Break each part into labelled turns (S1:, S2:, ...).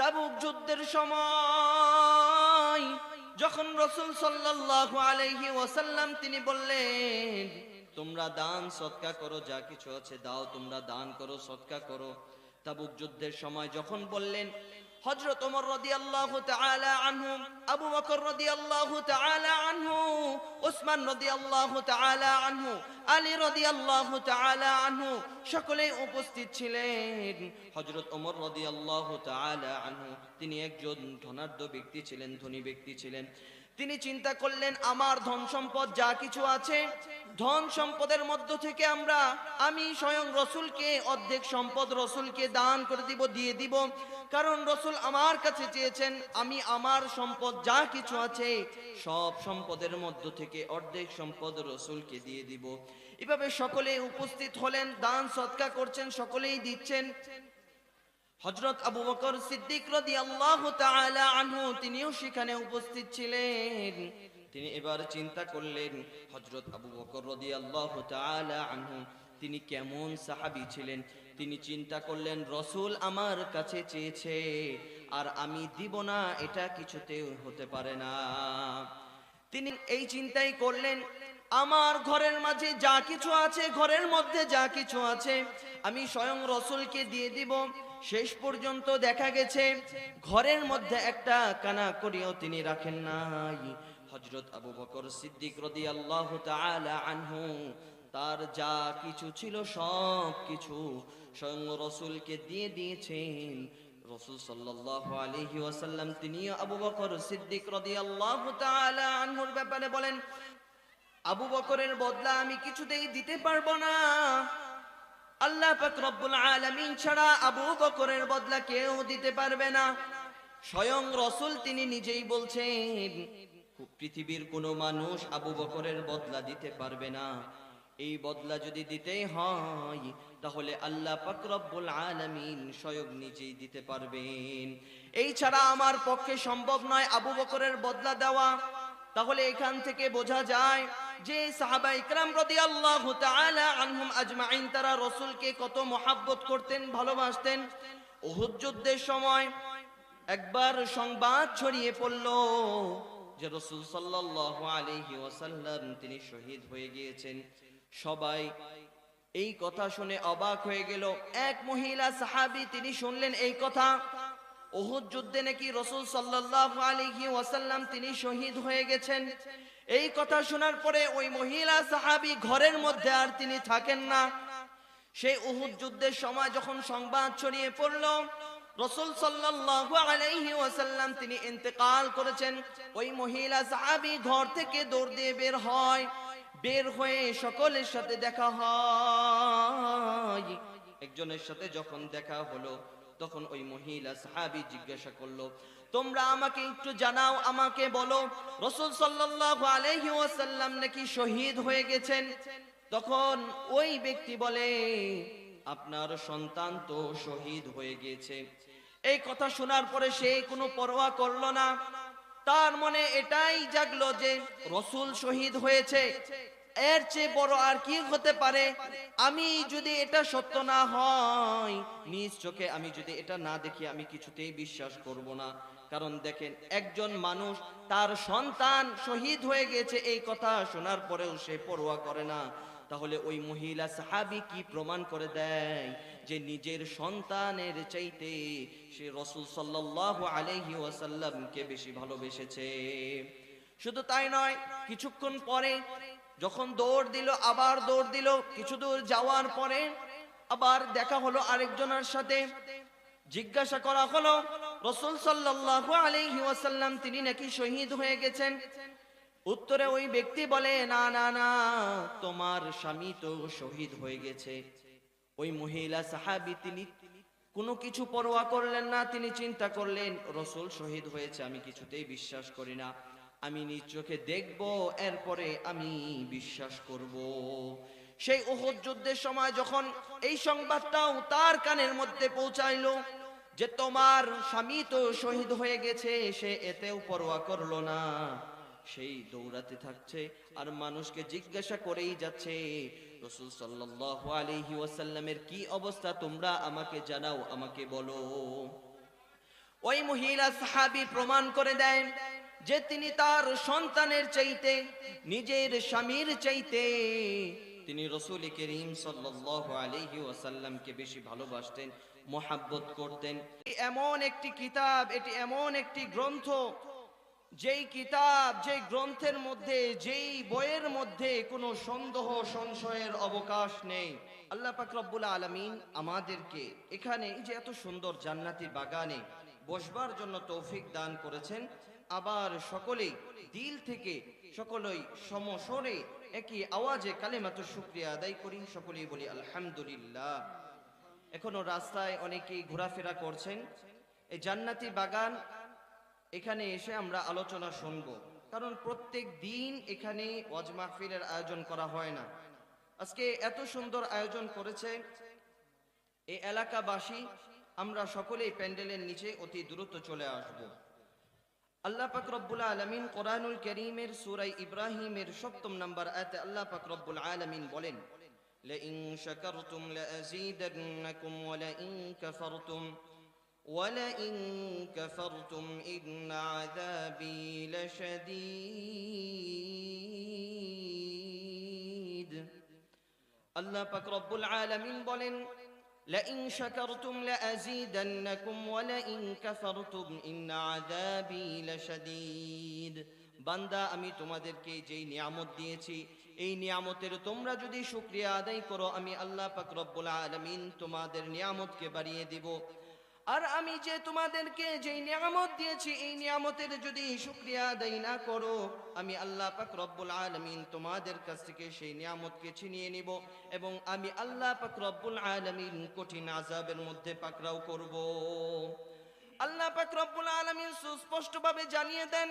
S1: তাবুক যুদ্ধের সময় যখন রাসূল সাল্লাল্লাহু আলাইহি ওয়াসাল্লাম তিনি বললেন, তোমরা দান সদকা করো, যা কিছু আছে দাও, তোমরা দান করো, সদকা করো। তাবুক যুদ্ধের সময় যখন বললেন, হযরত ওমর রাদিয়াল্লাহু তাআলা আনহু, আবু বকর রাদিয়াল্লাহু তাআলা আনহু, উসমান রাদিয়াল্লাহু তাআলা আনহু, আলী রাদিয়াল্লাহু তাআলা আনহু সকলেই উপস্থিত ছিলেন। হযরত ওমর রাদিয়াল্লাহু তাআলা আনহু তিনি একজন ধনাঢ্য ব্যক্তি ছিলেন, ধনী ব্যক্তি ছিলেন। তিনি চিন্তা করলেন, আমার ধন সম্পদ যা কিছু আছে, ধন সম্পদের মধ্য থেকে আমি স্বয়ং রসুলকে অর্ধেক সম্পদ রসুলকে দান করে দিব, দিয়ে দিব। কারণ রসুল আমার কাছে চেয়েছেন আমি আমার সম্পদ যা কিছু আছে সব সম্পদের মধ্য থেকে অর্ধেক সম্পদ রসুলকে দিয়ে দিব। এভাবে সকলে উপস্থিত হলেন, দান সদকা করছেন, সকলেই দিচ্ছেন। হযরত আবু বকর সিদ্দিক রাদিয়াল্লাহু তাআলা আনহু তিনিও সেখানে উপস্থিত ছিলেন। তিনি এবার চিন্তা করলেন, হযরত আবু বকর রাদিয়াল্লাহু তাআলা আনহু তিনি কেমন সাহাবী ছিলেন। তিনি চিন্তা করলেন, রাসূল আমার কাছে চেয়েছে আর আমি দিব না, এটা কিছুতেও হতে পারে না। তিনি এই চিন্তাই করলেন, আমার ঘরের মাঝে যা কিছু আছে, ঘরের মধ্যে যা কিছু আছে আমি স্বয়ং রসুলকে দিয়ে দিব। শেষ পর্যন্ত দেখা গেছে ঘরের মধ্যে একটা কানা করিও তিনি রাখেন নাই। হযরত আবু বকর সিদ্দিক রাদিয়াল্লাহু তাআলা আনহু তার যা কিছু ছিল সব কিছু স্বয়ং রসুলকে দিয়ে দিয়েছেন। রাসূল সাল্লাল্লাহু আলাইহি ওয়াসাল্লাম তিনি আবু বকর সিদ্দিক রাদিয়াল্লাহু তাআলা আনহুর ব্যাপারে বলেন, আবু বকরের বদলা আমি কিছুতেই দিতে পারবো না। আল্লাহ পাক রব্বুল আলামিন ছাড়া আবু বকরের বদলা কেউ দিতে পারবে না। স্বয়ং রাসূল তিনি নিজেই বলছেন, পৃথিবীর কোনো মানুষ আবু বকরের বদলা দিতে পারবে না। এই বদলা যদি দিতেই হয় তাহলে আল্লাহ পাক রব্বুল আলামিন স্বয়ং নিজেই দিতে পারবেন। এই ছাড়া আমার পক্ষে সম্ভব নয় আবু বকরের বদলা দেওয়া। তাহলে এখান থেকে বোঝা যায় যে সাহাবা ইকরাম রাদিয়াল্লাহু তাআলা আনহুম আজমাইন তারা রাসূলকে কত মহব্বত করতেন, ভালোবাসতেন। উহুদ যুদ্ধের সময় একবার সংবাদ ছড়িয়ে পড়ল যে রাসূল সাল্লাল্লাহু আলাইহি ওয়াসাল্লাম তিনি শহীদ হয়ে গিয়েছেন। সবাই এই কথা শুনে অবাক হয়ে গেল। এক মহিলা সাহাবী তিনি শুনলেন এই কথা, উহুদ যুদ্ধে নাকি রাসূল সাল্লাল্লাহু আলাইহি ওয়াসাল্লাম তিনি শহীদ হয়ে গেছেন। এই কথা শোনার পরে ওই মহিলা সাহাবী ঘরের মধ্যে আর তিনি থাকেন না। সেই উহুদ যুদ্ধের সময় যখন সংবাদ ছড়িয়ে পড়ল রাসূল সাল্লাল্লাহু আলাইহি ওয়াসাল্লাম তিনি ইন্তেকাল করেছেন, ওই মহিলা সাহাবী ঘর থেকে দৌড় দিয়ে বের হয়। বের হয়ে সকলের সাথে দেখা হয়। একজনের সাথে যখন দেখা হলো তখন ওই মহিলা সাহাবী জিজ্ঞাসা করলো, তোমরা আমাকে একটু জানাও, আমাকে বলো রাসূল সাল্লাল্লাহু আলাইহি ওয়াসাল্লাম নাকি শহীদ হয়ে গেছেন। তখন ওই ব্যক্তি বলে, আপনার সন্তান তো শহীদ হয়ে গেছে। এই কথা শোনার পরে সে কোনো পরোয়া করলো না। তার মনে এটাই জাগলো যে রাসূল শহীদ হয়েছে, এর চেয়ে বড় আর কি হতে পারে। আমি যদি এটা সত্য না হয়, নিজ চোখে আমি যদি এটা না দেখি আমি কিছুতেই বিশ্বাস করব না। কারণ দেখেন, একজন মানুষ তার সন্তান শহীদ হয়ে গেছে এই কথা শোনার পরেও সে পরোয়া করে না, তাহলে ওই মহিলা সাহাবী কি প্রমাণ করে দেয় যে নিজের সন্তানের চাইতে সে রাসূল সাল্লাল্লাহু আলাইহি ওয়াসাল্লামকে বেশি ভালোবেসেছে। শুধু তাই নয়, কিছুক্ষণ পরে যখন দৌড় দিল, আবার দৌড় দিল। কিছু দূর যাওয়ার পরে আবার দেখা হলো আরেকজনের সাথে। জিজ্ঞাসা করা হলো, রাসূল সাল্লাল্লাহু আলাইহি ওয়াসাল্লাম তিনি নাকি শহীদ হয়ে গেছেন। উত্তরে ওই ব্যক্তি বলে, না না না, তোমার স্বামী তো শহীদ হয়ে গেছে। ওই মহিলা সাহাবী তিনি কোনো কিছু পরোয়া করলেন না। তিনি চিন্তা করলেন, রাসূল শহীদ হয়েছে আমি কিছুতেই বিশ্বাস করি না, আমি নিজ চোখে দেখব, এরপরে আমি বিশ্বাস করব। সেই উহুদ যুদ্ধের সময় যখন এই সংবাদটাও তার কানের মধ্যে পৌঁছাইলো যে তোমার স্বামী তো শহীদ হয়ে গেছে, সে এতেও পরোয়া করলো না। সেই দৌড়াতে থাকছে আর মানুষকে জিজ্ঞাসা করেই যাচ্ছে, রাসূল সাল্লাল্লাহু আলাইহি ওয়াসাল্লামের কি অবস্থা তোমরা আমাকে জানাও, আমাকে বলো। ওই মহিলা সাহাবী প্রমাণ করে দেন যে তিনি তার সন্তানের চাইতে, নিজের স্বামীর চাইতে তিনি রাসূল করিম সাল্লাল্লাহু আলাইহি ওয়াসাল্লামকে বেশি ভালোবাসতেন, মোহাব্বত করতেন। এমন একটি কিতাব, এটি এমন একটি গ্রন্থ, যেই কিতাব, যেই গ্রন্থের মধ্যে, যেই বইয়ের মধ্যে কোনো সন্দেহ সংশয়ের অবকাশ নেই। আল্লাহ পাক রব্বুল আলামিন আমাদেরকে এখানে এই যে এত সুন্দর জান্নাতি বাগানে বসবার জন্য তৌফিক দান করেছেন। আবার সকলেই দিল থেকে, সকলেই সমস্বরে একই আওয়াজে কালেমাতুশ শুকরিয়া আদায় করি, সকলেই বলি আলহামদুলিল্লাহ। এখনো রাস্তায় অনেকেই ঘোরাফেরা করছেন। এই জান্নাতি বাগান, এখানে এসে আমরা আলোচনা শুনব, কারণ প্রত্যেক দিন এখানে ওয়াজ মাহফিলের আয়োজন করা হয় না। আজকে এত সুন্দর আয়োজন করেছে এই এলাকাবাসী, আমরা সকলেই প্যান্ডেলের নিচে অতি দ্রুত চলে আসব। আল্লাহ পাক রব্বুল আলামিন কোরআনুল কারীমের সূরা ইব্রাহিমের ৭ম নম্বর আয়াতে আল্লাহ পাক রব্বুল আলামিন বলেন, লাইন শাকারতুম লাযীদান্নাকুম ওয়া লাইন কাফারতুম ولئن كفرتم إن عذابي لشديد। আল্লাহ পাক রব্বুল আলামিন বলেন, লাইন শাকারতুম লাযীদান্নাকুম ওয়া লাইন কাফারতুম ইন্না আযাবি লাশাদীদ। বান্দা, আমি তোমাদেরকে যেই নিয়ামত দিয়েছি, এই নিয়ামতের তোমরা যদি শুকরিয়া আদায় করো, আমি আল্লাহ পাক রব্বুল আলামিন তোমাদের নিয়ামতকে বাড়িয়ে দিব। আর আমি যে তোমাদেরকে যেই নিয়ামত দিয়েছি, এই নিয়ামতের যদি শুকরিয়া আদায় না করো, আমি আল্লাহ পাক রব্বুল আলামিন তোমাদের কাছ থেকে সেই নিয়ামতকে ছিনিয়ে নিব, এবং আমি আল্লাহ পাক রব্বুল আলামিন কঠিন আযাবের মধ্যে পাকড়াও করব। আল্লাহ পাক রব্বুল আলামিন সুস্পষ্টভাবে জানিয়ে দেন,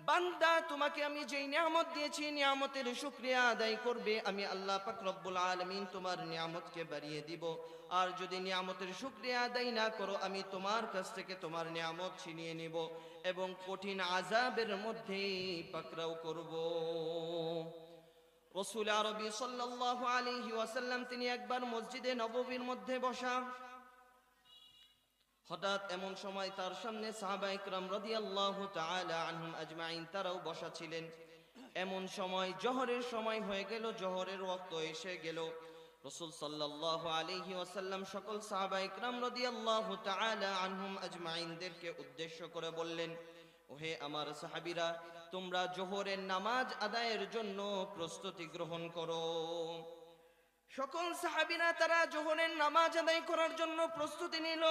S1: বান্দা, তোমাকে আমি যেই নিয়ামত দিয়েছি, নিয়ামতের শুকরিয়া আদায় করবে, আমি আল্লাহ পাক রব্বুল আলামিন তোমার নিয়ামতকে বাড়িয়ে দিব। আর যদি নিয়ামতের শুকরিয়া আদায় না করো, আমি তোমার কাছ থেকে তোমার নিয়ামত ছিনিয়ে নিব এবং কঠিন আযাবের মধ্যে পাকড়াও করব। রাসূল আরবি সাল্লাল্লাহু আলাইহি ওয়াসাল্লাম তিনি একবার মসজিদে নববীর মধ্যে বসা। হঠাৎ এমন সময় তার সামনে সাহাবায়ে কেরাম রাদিয়াল্লাহু তাআলা আনহুম আজমাইন তারাও বসা ছিলেন। এমন সময় জোহরের সময় হয়ে গেল, জোহরের ওয়াক্ত এসে গেল। রাসূল সাল্লাল্লাহু আলাইহি ওয়াসাল্লাম সকল সাহাবায়ে কেরাম রাদিয়াল্লাহু তাআলা আনহুম আজমাইনদেরকে উদ্দেশ্য করে বললেন, ওহে আমার সাহাবীরা, তোমরা জোহরের নামাজ আদায়ের জন্য প্রস্তুতি গ্রহণ করো। সকল সাহাবীরা তারা জোহরের নামাজ আদায় করার জন্য প্রস্তুতি নিল।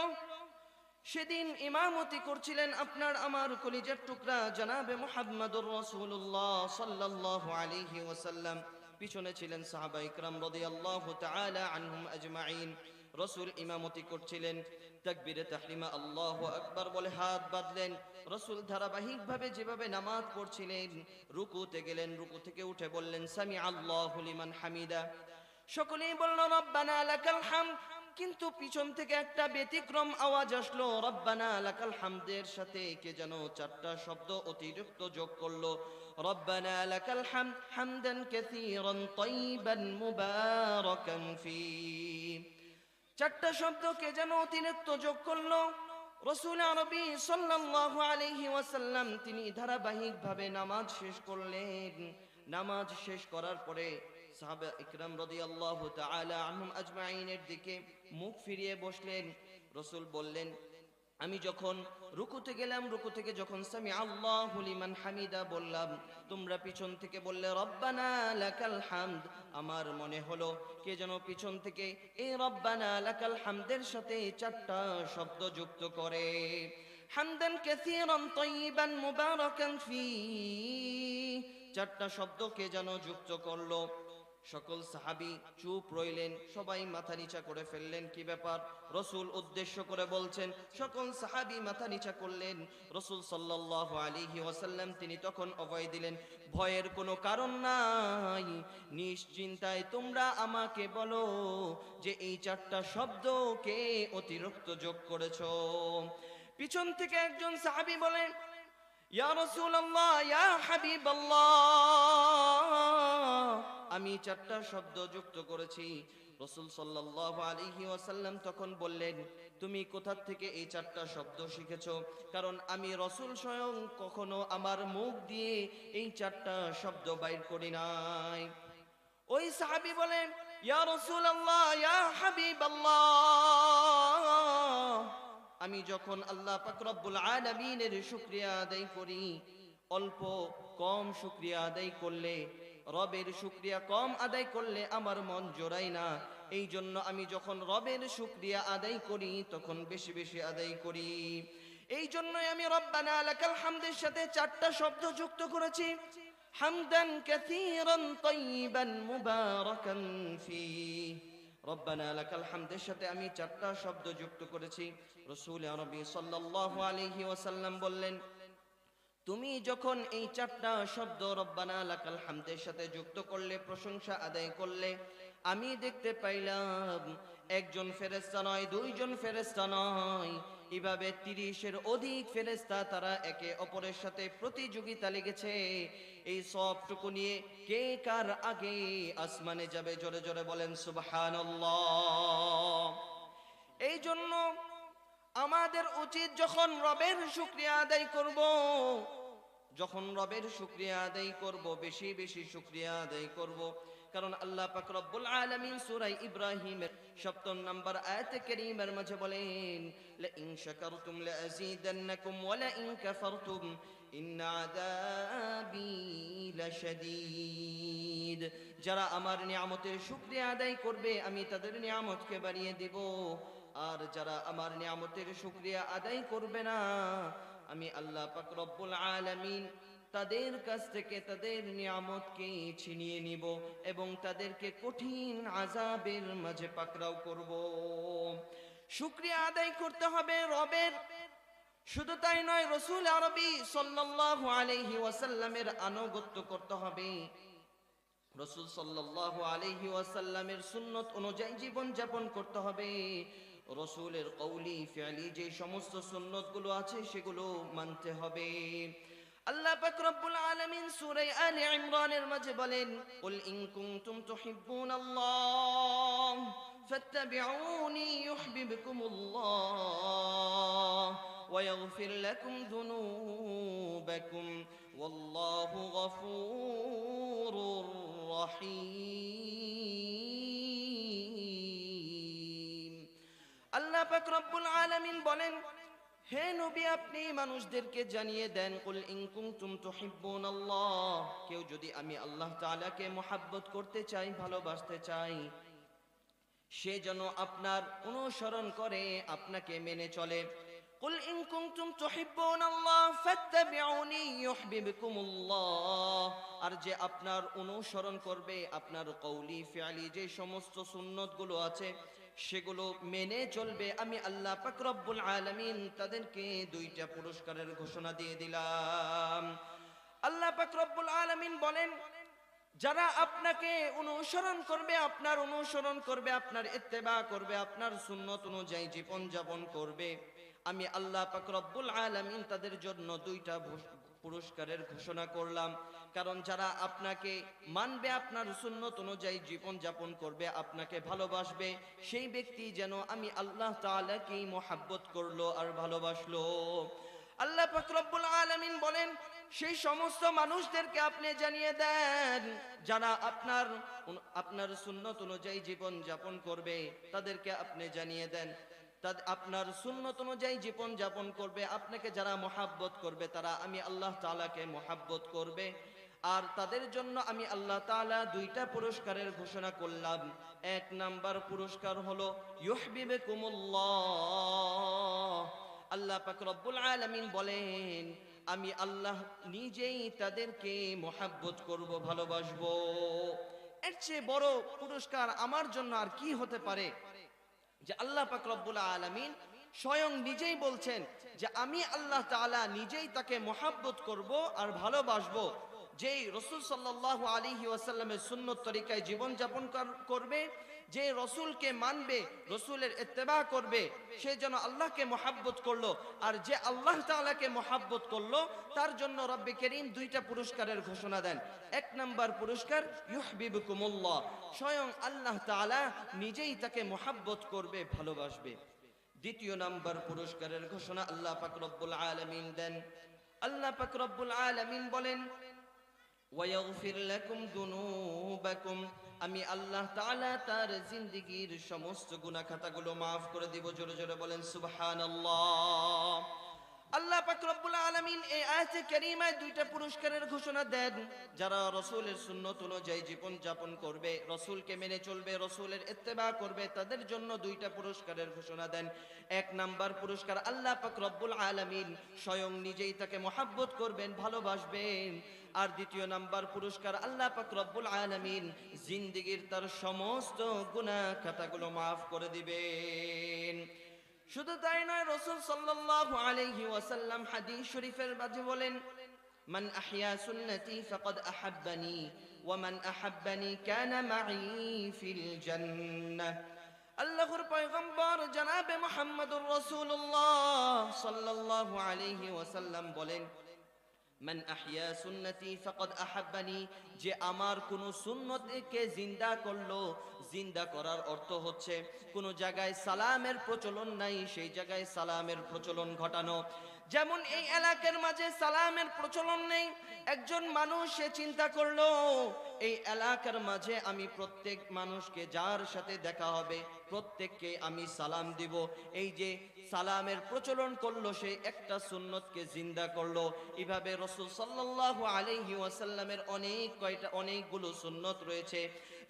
S1: সেদিন ইমামতি করছিলেন আপনার আমার কলিজার টুকরা জনাবে মুহাম্মদুর রাসূলুল্লাহ সাল্লাল্লাহু আলাইহি ওয়াসাল্লাম। পিছনে ছিলেন সাহাবায়ে কেরাম রাদিয়াল্লাহু তাআলা আনহুম আজমাইন। রাসূল ইমামতি করছিলেন, তাকবীরে তাহরিমা আল্লাহু আকবার বলে হাত বাঁধলেন। রাসূল ধারাবাহিকভাবে যেভাবে নামাজ পড়ছিলেন, রুকুতে গেলেন, রুকু থেকে উঠে বললেন, সামি আল্লাহু লিমান হামিদা। সকলেই বলল, রব্বানা লাকাল হামদ। কিন্তু পিছন থেকে একটা ব্যতিক্রম আওয়াজ আসলো, রব্বানা লাকাল হামদের সাথে কে যেন চারটা শব্দ অতিরিক্ত যোগ করলো, রব্বানা লাকাল হামদ হামদান কাসীরান তাইয়িবান মুবারাকান ফি। চারটা শব্দ কে যেন অতিরিক্ত যোগ করলো। রাসূল আরবি সাল্লাল্লাহু আলাইহি ওয়াসাল্লাম তিনি ধারাবাহিকভাবে নামাজ শেষ করলেন। নামাজ শেষ করার পরে সাহাবা ইকরাম রাদিয়াল্লাহু তাআলা আনহুম আজমাইনের দিকে মুখ ফিরিয়ে বসলেন। রাসূল বললেন, আমি যখন রুকুতে গেলাম, রুকু থেকে যখন সামি আল্লাহু লিমান হামিদা বললাম, তোমরা পিছন থেকে বললে রব্বানা লাকাল হামদ। আমার মনে হলো কে যেন পিছন থেকে এই রব্বানা লাকাল হামদের সাথে চারটা শব্দ যুক্ত করে, হামদান কাসীরান তাইয়িবান মুবারাকান ফি, চারটা শব্দ কে যেন যুক্ত করলো। সকল সাহাবী চুপ রইলেন, সবাই মাথা নিচা করে ফেললেন। কি ব্যাপার? রাসূল উদ্দেশ্য করে বলছেন। সকল সাহাবী মাথা নিচা করলেন। রাসূল সাল্লাল্লাহু আলাইহি ওয়াসাল্লাম তিনি তখন অভয় দিলেন, ভয়ের কোনো কারণ নাই, নিশ্চিন্তায় তোমরা আমাকে বলো যে এই চারটা শব্দ কে অতিরিক্ত যোগ করেছো। পিছন থেকে একজন সাহাবী বলেন, ইয়া রাসূলুল্লাহ, ইয়া হাবিবাল্লাহ, আমি চারটা শব্দ যুক্ত করেছি। রাসূল সাল্লাল্লাহু আলাইহি ওয়াসাল্লাম তখন বললেন, তুমি কোথা থেকে এই চারটা শব্দ শিখেছো? কারণ আমি রাসূল স্বয়ং কখনো আমার মুখ দিয়ে এই চারটা শব্দ বাইর করি নাই। ওই সাহাবী বলেন, ইয়া রাসূলুল্লাহ, ইয়া হাবিবাল্লাহ, আমি যখন আল্লাহ পাক রব্বুল আলামিনের শুকরিয়া আদায় করি, অল্প কম শুকরিয়া আদায় করলে, রবের শুকরিয়া কম আদায় করলে আমার মন জোড়ায় না। এই জন্য আমি যখন রবের শুকরিয়া আদায় করি তখন বেশি বেশি আদায় করি। এই জন্যই আমি রব্বানা লাকাল হামদের সাথে চারটা শব্দ যুক্ত করেছি, হামদান কাসীরান তাইয়িবান মুবারাকান ফীহ। রব্বানা লাকাল হামদের সাথে আমি চারটা শব্দ যুক্ত করেছি। রাসূল আরবি সাল্লাল্লাহু আলাইহি ওয়াসাল্লাম বললেন, তুমি যখন এই চারটা শব্দ রব্বানা লাকাল হামদের সাথে যুক্ত করলে, প্রশংসা আদায় করলে, আমি দেখতে পাইলাম একজন ফেরেশতা নয়, দুইজন ফেরেশতা নয়, এভাবে ৩০-এর অধিক ফেরেশতা তারা একে অপরের সাথে প্রতিযোগিতা লেগেছে এই সবটুকু নিয়ে কে কার আগে আসমানে যাবে। জোরে জোরে বলেন সুবহানাল্লাহ। এই জন্য আমাদের উচিত যখন রবের শুকরিয়া আদায় করব, যখন রবের শুকরিয়া আদায় করব, বেশি বেশি শুকরিয়া আদায় করব। কারণ আল্লাহ পাক রব্বুল আলামিন সূরা ইব্রাহিমের ৭০ নম্বর আয়াতে কারীমার মাঝে বলেন, লা ইন শাকারতুম লা আযীদান্নাকুম ওয়া লা ইন কাফারতুম ইন্না আযাবী লাশাদীদ। যারা আমার নিয়ামতের শুকরিয়া আদায় করবে আমি তাদের নিয়ামতকে বাড়িয়ে দেব, আর যারা আমার নিয়ামতের শুকরিয়া আদায় করবে না, আমি আল্লাহ পাক রব্বুল আলামিন তাদের কাছ থেকে তাদের নিয়ামতকে ছিনিয়ে নিব এবং তাদেরকে কঠিন আযাবের মাঝে পাকড়াও করব। শুকরিয়া আদায় করতে হবে রবের। শুধু তাই নয়, রাসূল আরবি সাল্লাল্লাহু আলাইহি ওয়াসাল্লামের আনুগত্য করতে হবে। রাসূল সাল্লাল্লাহু আলাইহি ওয়াসাল্লামের সুন্নত অনুযায়ী জীবন যাপন করতে হবে। রাসূলের কওলি ফি'লি যে সমস্ত সুন্নতগুলো আছে সেগুলো মানতে হবে। আল্লাহ পাক রব্বুল আলামিন সূরা আলে ইমরানের মাঝে বলেন, কুল ইন কুনতুম তুহিব্বুনাল্লাহ ফাত্তাবিউনি ইউহিব্বুকুমুল্লাহ ওয়া ইয়াগফির লাকুম যুনুবাকুম ওয়াল্লাহু গফুরুর রহিম। আল্লাহ পাক রব্বুল আলামিন বলেন, হে নবী, আপনি মানুষদেরকে জানিয়ে দেন, কুল ইন কুনতুম তুহিব্বুনাল্লাহ, কেউ যদি আমি আল্লাহ তাআলাকে মুহাব্বত করতে চাই, ভালোবাসতে চাই, সে যেন আপনার অনুসরণ করে, আপনাকে মেনে চলে। কুল ইন কুনতুম তুহিব্বুনাল্লাহ ফাত্তাবিউনি ইউহিব্বুকুমুল্লাহ। আর যে আপনার অনুসরণ করবে, আপনার কওলি ফি'লি যে সমস্ত সুন্নতগুলো আছে সেগুলো মেনে চলবে, আমি আল্লাহ পাক রব্বুল আলামিন তাদেরকে দুইটা পুরস্কারের ঘোষণা দিয়ে দিলাম। আল্লাহ পাক রব্বুল আলামিন বলেন, যারা আপনাকে অনুসরণ করবে, আপনার অনুসরণ করবে, আপনার ইত্তেবা করবে, আপনার সুন্নত অনুযায়ী জীবন যাপন করবে, আমি আল্লাহ পাক রব্বুল আলামিন তাদের জন্য দুইটা পুরস্কারের ঘোষণা করলাম। কারণ যারা আপনাকে মানবে, আপনার সুন্নত অনুযায়ী জীবন যাপন করবে, আপনাকে ভালোবাসবে, সেই ব্যক্তি যেন আমি আল্লাহ তাআলাকেই মুহাব্বত করলো আর ভালোবাসলো। আল্লাহ পাক রব্বুল আলামিন বলেন, সেই সমস্ত মানুষদেরকে আপনি জানিয়ে দেন যারা আপনার সুন্নত অনুযায়ী জীবন যাপন করবে, তাদেরকে আপনি জানিয়ে দেন, আপনার সুন্নত অনুযায়ী জীবন যাপন করবে, আপনাকে যারা মুহাব্বত করবে তারা আমি আল্লাহ তাআলাকে মুহাব্বত করবে। আর তাদের জন্য আমি আল্লাহ তাআলা দুইটা পুরস্কারের ঘোষণা করলাম। এক নাম্বার পুরস্কার হলো ইউহিব্বুকুমুল্লাহ। আল্লাহ পাক রব্বুল আলামিন বলেন, আমি আল্লাহ নিজেই তাদেরকে মুহাব্বত করব, ভালোবাসবো। এর চেয়ে বড় পুরস্কার আমার জন্য আর কি হতে পারে, যে আল্লাহ পাক রব্বুল আলামিন স্বয়ং নিজেই বলছেন যে আমি আল্লাহ তাআলা নিজেই তাকে মুহাব্বত করব আর ভালোবাসবো। যেই রাসূল সাল্লাল্লাহু আলাইহি ওয়াসাল্লামের সুন্নত তরিকায় জীবন যাপন করবে, যে রাসূলকে মানবে, রাসূলের ইত্তেবা করবে, সে যেন আল্লাহকে মুহাব্বত করলো। আর যে আল্লাহ তাআলাকে মুহাব্বত করলো তার জন্য রব্বে করিম দুইটা পুরস্কারের ঘোষণা দেন। এক নাম্বার পুরস্কার ইউহিব্বুকুমুল্লাহ, স্বয়ং আল্লাহ তাআলা নিজেই তাকে মুহাব্বত করবে, ভালোবাসবে। দ্বিতীয় নাম্বার পুরস্কারের ঘোষণা আল্লাহ পাক রব্বুল আলামিন দেন। আল্লাহ পাক রব্বুল আলামিন বলেন, ওয়ায়াগফির লাকুম যুনুবাকুম, আমি আল্লাহ তাআলা তার জিন্দেগীর সমস্ত গুনাহ খাতাগুলো maaf করে দিব। জোরে জোরে বলেন সুবহানাল্লাহ। আল্লাহ পাক রব্বুল আলামিন এই আয়াতে কারীমায় দুইটা পুরস্কারের ঘোষণা দেন। যারা রাসূলের সুন্নাত অনুযায়ী জীবন যাপন করবে, রাসূলকে মেনে চলবে, রাসূলের ইত্তেবা করবে, তাদের জন্য দুইটা পুরস্কারের ঘোষণা দেন। এক নাম্বার পুরস্কার, আল্লাহ পাক রব্বুল আলামিন স্বয়ং নিজেই তাকে মহব্বত করবেন, ভালোবাসবেন। আর দ্বিতীয় নাম্বার পুরস্কার, আল্লাহ পাক রব্বুল আলামিন জিন্দেগীর তার সমস্ত গুনাহ খাতাগুলো maaf করে দিবেন। শুধু তাই নয়, রাসূল সাল্লাল্লাহু আলাইহি ওয়াসাল্লাম হাদিস শরীফের মাঝে বলেন, মান আহইয়া সুন্নতি ফাকাদ আহাব্বানি ওয়া মান আহাব্বানি কানা মাই ফিল জান্নাহ। আল্লাহর পয়গম্বর জনাবে মুহাম্মদুর রাসূলুল্লাহ সাল্লাল্লাহু আলাইহি ওয়াসাল্লাম বলেন, মান আহইয়া সুন্নতি ফাকাদ আহাব্বানি, যে আমার কোন সুন্নতকে জিন্দা করলো, জিন্দা করার অর্থ হচ্ছে কোন জায়গায় সালামের প্রচলন নাই সেই জায়গায় সালামের প্রচলন ঘটানো। যেমন এই এলাকার মাঝে সালামের প্রচলন নেই, একজন মানুষ সে চিন্তা করলো এই এলাকার মাঝে আমি প্রত্যেক মানুষকে যার সাথে দেখা হবে প্রত্যেককে আমি সালাম দিব। এই যে সালামের প্রচলন করলো, সে একটা সুন্নতকে জিন্দা করলো। এভাবে রাসূল সাল্লাল্লাহু আলাইহি ওয়াসাল্লামের অনেকগুলো সুন্নত রয়েছে।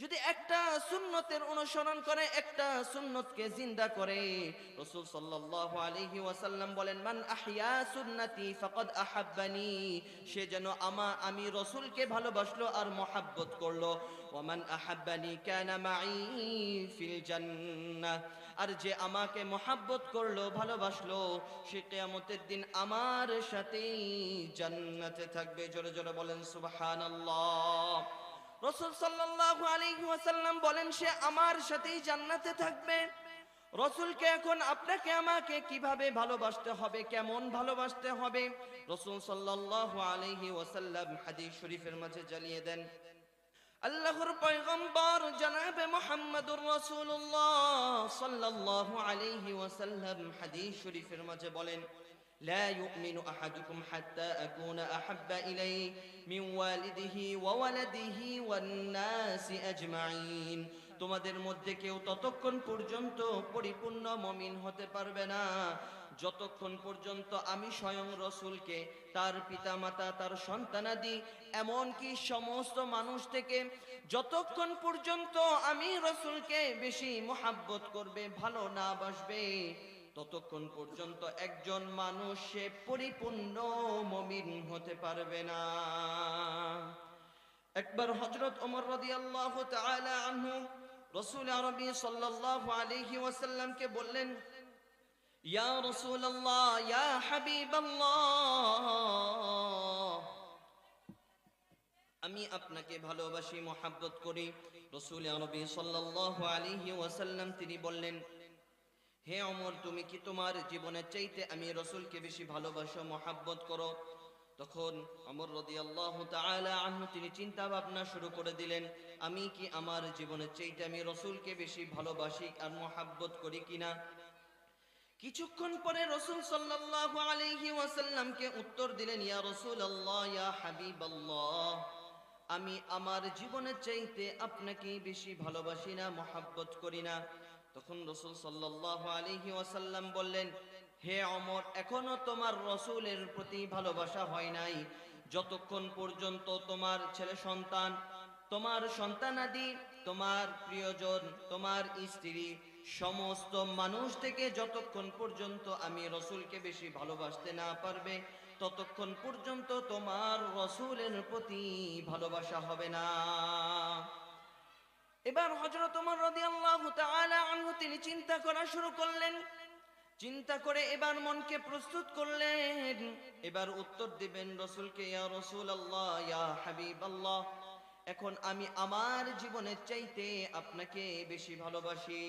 S1: যদি একটা সুন্নতের অনুসরণ করে, একটা সুন্নতকে জিন্দা করে, রাসূল সাল্লাল্লাহু আলাইহি ওয়াসাল্লাম বলেন, মান আহইয়া সুন্নতি ফাকাদ আহাব্বানি, সে যেন আমি রাসূলকে ভালোবাসলো আর মহব্বত করলো। ওয়া মান আহাব্বানি কানা মাই ফিল জান্নাহ, আর যে আমাকে মহব্বত করলো, ভালোবাসলো, সে কিয়ামতের দিন আমার সাথেই জান্নাতে থাকবে। জোরে জোরে বলেন সুবহানাল্লাহ। রাসূল সাল্লাল্লাহু আলাইহি ওয়াসাল্লাম বলেন সে আমার সাথেই জান্নাতে থাকবে। রাসূলকে এখন আপনাকে আমাকে কিভাবে ভালোবাসতে হবে, কেমন ভালোবাসতে হবে, রাসূল সাল্লাল্লাহু আলাইহি ওয়াসাল্লাম হাদিস শরীফের মাঝে জানিয়ে দেন। আল্লাহর পয়গম্বর জনাবে মুহাম্মদুর রাসূলুল্লাহ সাল্লাল্লাহু আলাইহি ওয়াসাল্লাম হাদিস শরীফের মাঝে বলেন, لا يؤمن أحدكم حتى أكون أحب إليه من والده وولده والناس أجمعين, তোমাদের মধ্যে কেউ ততক্ষণ পর্যন্ত পরিপূর্ণ মুমিন হতে পারবে না যতক্ষণ পর্যন্ত আমি স্বয়ং রাসূলকে, তার পিতামাতা, তার সন্তানাদি, এমনকি সমস্ত মানুষ থেকে যতক্ষণ পর্যন্ত আমি রাসূলকে বেশি মহব্বত করবে, ভালো না বাসবে, ততক্ষণ পর্যন্ত একজন মানুষ সে পরিপূর্ণ মুমিন হতে পারবে না। একবার হযরত ওমর রাদিয়াল্লাহু তাআলা আনহু রাসূল আরবি সাল্লাল্লাহু আলাইহি ওয়াসাল্লামকে বললেন, ইয়া রাসূলুল্লাহ, ইয়া হাবিবাল্লাহ, আমি আপনাকে ভালোবাসি, মহব্বত করি। রাসূল আরবি সাল্লাল্লাহু আলাইহি ওয়াসাল্লাম তিনি বললেন, হে ওমর, তুমি কি তোমার জীবনের চাইতে আমি রাসূলকে বেশি ভালোবাসো, মহব্বত করো? তখন ওমর রাদিয়াল্লাহু তাআলা আনহু তিনি চিন্তা ভাবনা শুরু করে দিলেন, আমি কি আমার জীবনের চাইতে আমি রাসূলকে বেশি ভালোবাসি আর মহব্বত করি কিনা। কিছুক্ষণ পরে রাসূল সাল্লাল্লাহু আলাইহি ওয়াসাল্লামকে উত্তর দিলেন, ইয়া রাসূলুল্লাহ, ইয়া হাবিবাল্লাহ, আমি আমার জীবনের চাইতে আপনাকে বেশি ভালোবাসি না, মহব্বত করি না। তখন রাসূল সাল্লাল্লাহু আলাইহি ওয়াসাল্লাম বললেন, হে ওমর, এখনো তোমার রাসূলের প্রতি ভালোবাসা হয় নাই। যতক্ষণ পর্যন্ত তোমার ছেলে সন্তান, তোমার সন্তানাদি, তোমার প্রিয়জন, তোমার স্ত্রী, সমস্ত মানুষ থেকে যতক্ষণ পর্যন্ত আমি রাসূলকে বেশি ভালোবাসতে না পারবে, ততক্ষণ পর্যন্ত তোমার রাসূলের প্রতি ভালোবাসা হবে না। এবার হযরত ওমর রাদিয়াল্লাহু তাআলা আনহু তিনি চিন্তা করা শুরু করলেন। চিন্তা করে এবার মনকে প্রস্তুত করলেন, এবার উত্তর দিবেন রাসূলকে, ইয়া রাসূলুল্লাহ, ইয়া হাবিবাল্লাহ, এখন আমি আমার জীবনের চাইতে আপনাকে বেশি ভালোবাসি।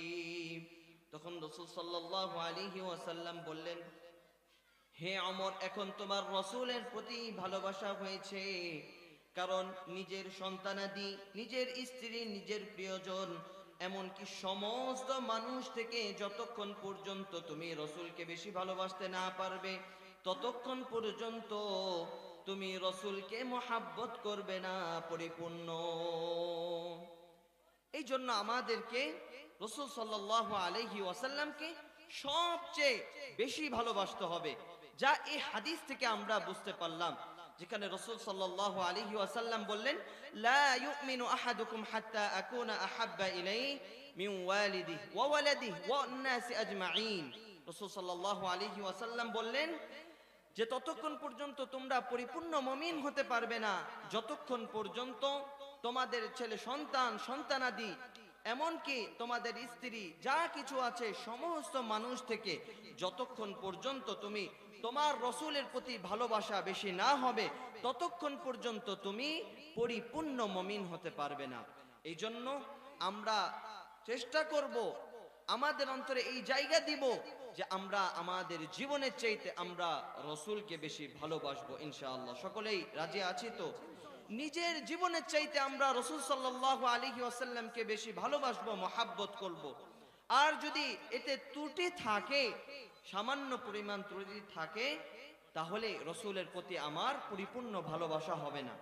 S1: তখন রাসূল সাল্লাল্লাহু আলাইহি ওয়াসাল্লাম বললেন, হে ওমর, এখন তোমার রাসূলের প্রতি ভালোবাসা হয়েছে, কারণ নিজের সন্তানাদি, নিজের স্ত্রী, নিজের প্রিয়জন, এমনকি সমস্ত মানুষ থেকে যতক্ষণ পর্যন্ত তুমি রসুলকে বেশি ভালোবাসতে না পারবে ততক্ষণ পর্যন্ত তুমি রসুলকে মহাব্বত করবে না পরিপূর্ণ। এই জন্য আমাদেরকে রাসূল সাল্লাল্লাহু আলাইহি ওয়াসাল্লামকে সবচেয়ে বেশি ভালোবাসতে হবে, যা এই হাদিস থেকে আমরা বুঝতে পারলাম, যেখানে রাসূল সাল্লাল্লাহু আলাইহি ওয়াসাল্লাম বললেন, লা ইউমিনু আহাদুকুম হাত্তা আকুনা আহাব্বা ইলাইহি মিন ওয়ালিদিহি ওয়া ওয়ালাদিহি ওয়ান নাসি আজমাইন। রাসূল সাল্লাল্লাহু আলাইহি ওয়াসাল্লাম বললেন যে ততক্ষণ পর্যন্ত তোমরা পরিপূর্ণ মুমিন হতে পারবে না যতক্ষণ পর্যন্ত তোমাদের ছেলে সন্তান, সন্তানাদি, এমনকি তোমাদের স্ত্রী, যা কিছু আছে সমস্ত মানুষ থেকে যতক্ষণ পর্যন্ত তুমি তোমার রসুলের প্রতি ভালোবাসা বেশি না হবে ততক্ষণ পর্যন্ত তুমি পরিপূর্ণ মুমিন হতে পারবে না। এই জন্য আমরা চেষ্টা করব, আমাদের অন্তরে এই জায়গা দিব যে আমরা আমাদের জীবনের চাইতে আমরা রসুলকে বেশি ভালোবাসবো ইনশাআল্লাহ। সকলেই রাজি আছি তো? নিজের জীবনের চাইতে আমরা রাসূল সাল্লাল্লাহু আলাইহি ওয়াসাল্লামকে বেশি ভালোবাসবো, মহাব্বত করব। আর যদি এতে ত্রুটি থাকে, সামান্য পরিমাণ ত্রুটি থাকে, তাহলে রসুলের প্রতি আমার পরিপূর্ণ ভালোবাসা হবে না।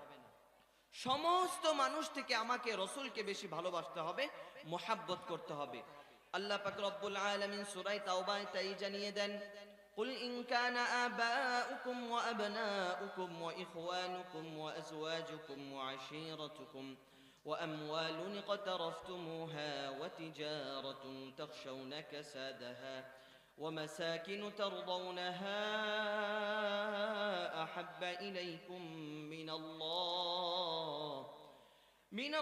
S1: সমস্ত মানুষ থেকে আমাকে রসুলকে বেশি ভালোবাসতে হবে, মহাব্বত করতে হবে। আল্লাহ পাক রব্বুল আলামিন সূরা তাওবায় তাই জানিয়ে দেন, قل إن كان آباؤكم وأبناؤكم وإخوانكم وأزواجكم وعشيرتكم وأموال اقترفتموها وتجارة تخشون كسادها ومساكن ترضونها أحب إليكم من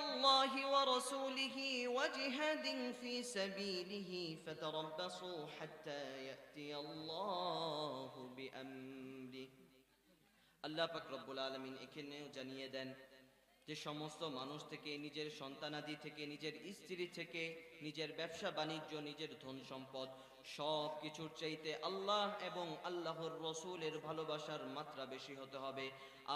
S1: الله ورسوله وجهاد في سبيله فتربصوا حتى يأتي الله بأمره। আল্লাহ পাক রব্বুল আলামিন এখানেও জানিয়ে দেন যে সমস্ত মানুষ থেকে, নিজের সন্তানাদি থেকে, নিজের স্ত্রী থেকে, নিজের ব্যবসা বাণিজ্য, নিজের ধন সম্পদ, সব কিছুর চাইতে আল্লাহ এবং আল্লাহর রসুলের ভালোবাসার মাত্রা বেশি হতে হবে।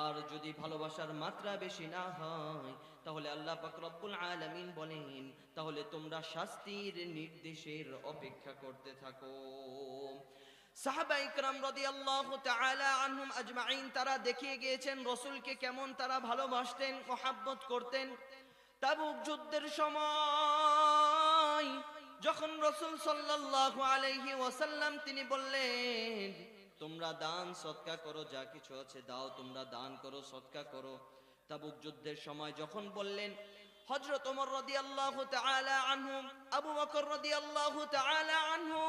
S1: আর যদি ভালোবাসার মাত্রা বেশি না হয় তাহলে আল্লাহ পাক রব্বুল আলামিন বলেন, তাহলে তোমরা শাস্তির নির্দেশের অপেক্ষা করতে থাকো। সাহাবা ইকরাম রাদিয়াল্লাহু তাআলা আনহুম আজমাইন তারা দেখিয়ে গিয়েছেন রসুলকে কেমন তারা ভালোবাসতেন, মহাব্বত করতেন। তাবুক যুদ্ধের সময় যখন রাসূল সাল্লাল্লাহু আলাইহি ওয়াসাল্লাম তিনি বললেন, তোমরা দান সদকা করো, যা কিছু আছে দাও, তোমরা দান করো, সদকা করো। তাবুক যুদ্ধের সময় যখন বললেন, হযরত ওমর রাদিয়াল্লাহু তাআলা আনহু, আবু বকর রাদিয়াল্লাহু তাআলা আনহু,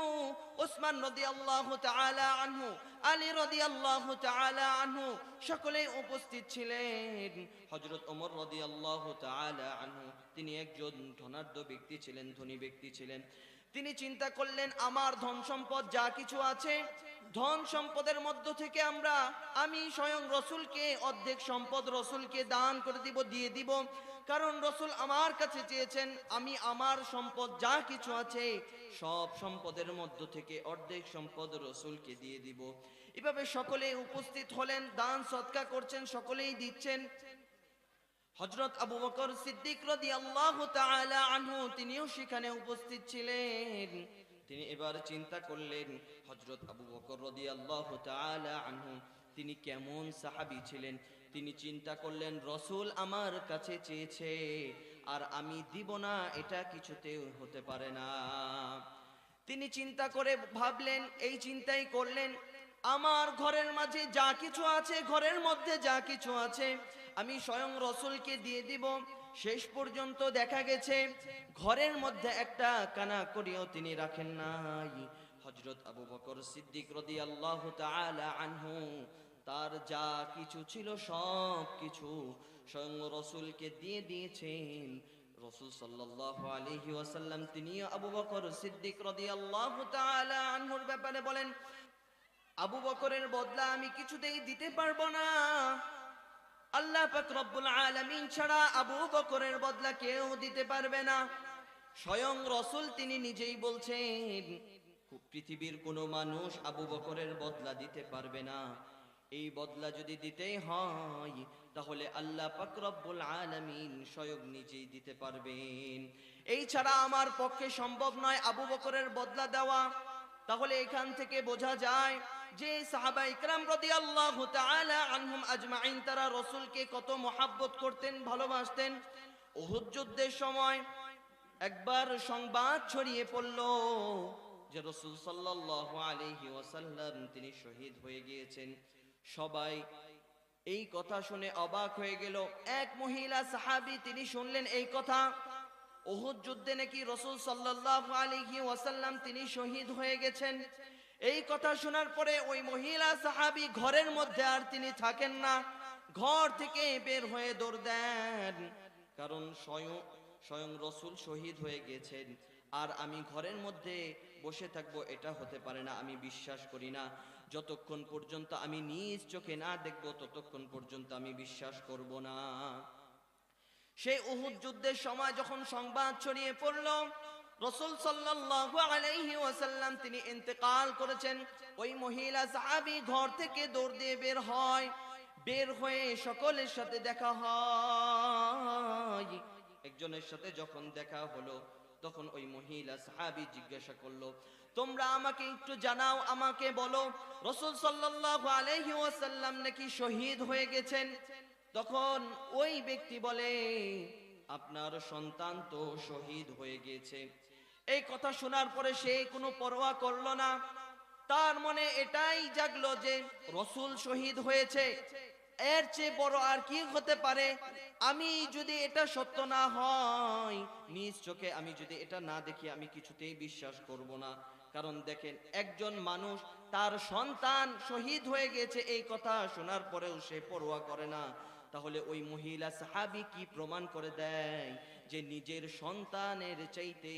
S1: উসমান রাদিয়াল্লাহু তাআলা আনহু, আলী রাদিয়াল্লাহু তাআলা আনহু সকলেই উপস্থিত ছিলেন। হযরত ওমর রাদিয়াল্লাহু তাআলা আনহু তিনি একজন ধনাঢ্য ব্যক্তি ছিলেন, ধনী ব্যক্তি ছিলেন। তিনি চিন্তা করলেন, আমার ধন সম্পদ যা কিছু আছে, ধন সম্পদের মধ্য থেকে আমি স্বয়ং রসুলকে অর্ধেক সম্পদ রসুলকে দান করে দিব, দিয়ে দিব। কারণ রসুল আমার কাছে চেয়েছেন আমি আমার সম্পদ যা কিছু আছে সব সম্পদের মধ্য থেকে অর্ধেক সম্পদ রসুলকে দিয়ে দিব। এভাবে সকলে উপস্থিত হলেন, দান সদকা করছেন, সকলেই দিচ্ছেন। হযরত আবু বকর সিদ্দিক রাদিয়াল্লাহু তাআলা আনহু তিনিও সেখানে উপস্থিত ছিলেন। তিনি এবার চিন্তা করলেন, হযরত আবু বকর রাদিয়াল্লাহু তাআলা আনহু তিনি কেমন সাহাবী ছিলেন। তিনি চিন্তা করলেন, রসুল আমার কাছে চেয়েছে আর আমি দিব না, এটা কিছুতেও হতে পারে না। তিনি চিন্তা করে ভাবলেন, এই চিন্তাই করলেন, আমার ঘরের মাঝে যা কিছু আছে, ঘরের মধ্যে যা কিছু আছে আমি স্বয়ং রসুলকে দিয়ে দিব। শেষ পর্যন্ত দেখা গেছে ঘরের মধ্যে একটা কানা করিও তিনি রাখেন নাই। হযরত আবু বকর সিদ্দিক রাদিয়াল্লাহু তাআলা আনহু তার যা কিছু ছিল সব কিছু স্বয়ং রসুলকে দিয়ে দিয়েছেন। রাসূল সাল্লাল্লাহু আলাইহি ওয়াসাল্লাম তিনি আবু বকর সিদ্দিক রাদিয়াল্লাহু তাআলা আনহুর ব্যাপারে বলেন, আবু বকরের বদলা আমি কিছুতেই দিতে পারবো না। আল্লাহ পাক রব্বুল আলামিন ছাড়া আবু বকরের বদলা কেউ দিতে পারবে না। স্বয়ং রসুল তিনি নিজেই বলছেন, পৃথিবীর কোনো মানুষ আবু বকরের বদলা দিতে পারবে না। এই বদলা যদি দিতেই হয় তাহলে আল্লাহ পাক রব্বুল আলামিন স্বয়ং নিজেই দিতে পারবেন। এই ছাড়া আমার পক্ষে সম্ভব নয় আবু বকরের বদলা দেওয়া। তাহলে এখান থেকে বোঝা যায় যে সাহাবা ইকরাম রাদিয়াল্লাহু তাআলা আনহুম আজমাইন তারা রাসূলকে কত মহব্বত করতেন, ভালোবাসতেন। উহুদ যুদ্ধের সময় একবার সংবাদ ছড়িয়ে পড়ল যে রাসূল সাল্লাল্লাহু আলাইহি ওয়াসাল্লাম তিনি শহীদ হয়ে গিয়েছেন। সবাই এই কথা শুনে অবাক হয়ে গেল। এক মহিলা সাহাবী তিনি শুনলেন এই কথা, উহুদ যুদ্ধে নাকি রাসূল সাল্লাল্লাহু আলাইহি ওয়াসাল্লাম তিনি শহীদ হয়ে গেছেন। এই কথা শোনার পরে ওই মহিলা সাহাবী ঘরের মধ্যে আর তিনি থাকেন না, ঘর থেকে বের হয়ে দৌড় দেন। কারণ স্বয়ং রাসূল শহীদ হয়ে গেছেন, আর আমি ঘরের মধ্যে বসে থাকবো এটা হতে পারে না, আমি বিশ্বাস করি না। যতক্ষণ পর্যন্ত আমি নিজ চোখে না দেখব ততক্ষণ পর্যন্ত আমি বিশ্বাস করব না। সেই উহুদ যুদ্ধের সময় যখন সংবাদ ছড়িয়ে পড়ল রাসূল সাল্লাল্লাহু আলাইহি ওয়াসাল্লাম তিনি ইন্তেকাল করেছেন, ওই মহিলা সাহাবী ঘর থেকে দৌড় দিয়ে বের হয়। বের হয়ে সকলের সাথে দেখা হয়। একজনের সাথে যখন দেখা হলো তখন ওই মহিলা সাহাবী জিজ্ঞাসা করলো, তোমরা আমাকে একটু জানাও, আমাকে বলো রাসূল সাল্লাল্লাহু আলাইহি ওয়াসাল্লাম নাকি শহীদ হয়ে গেছেন। তখন ওই ব্যক্তি বলে, আপনার সন্তান তো শহীদ হয়ে গেছে। এই কথা শোনার পরে সে কোনো পরোয়া করলো না। তার মনে এটাই জাগলো যে রাসূল শহীদ হয়েছে, এর চেয়ে বড় আর কি হতে পারে। আমি যদি এটা সত্য না হয়, নিজ চোখে আমি যদি এটা না দেখি, আমি কিছুতেই বিশ্বাস করব না। কারণ দেখেন, একজন মানুষ তার সন্তান শহীদ হয়ে গেছে এই কথা শোনার পরেও সে পরোয়া করে না। তাহলে ওই মহিলা সাহাবী কি প্রমাণ করে দেয় যে নিজের সন্তানের চাইতে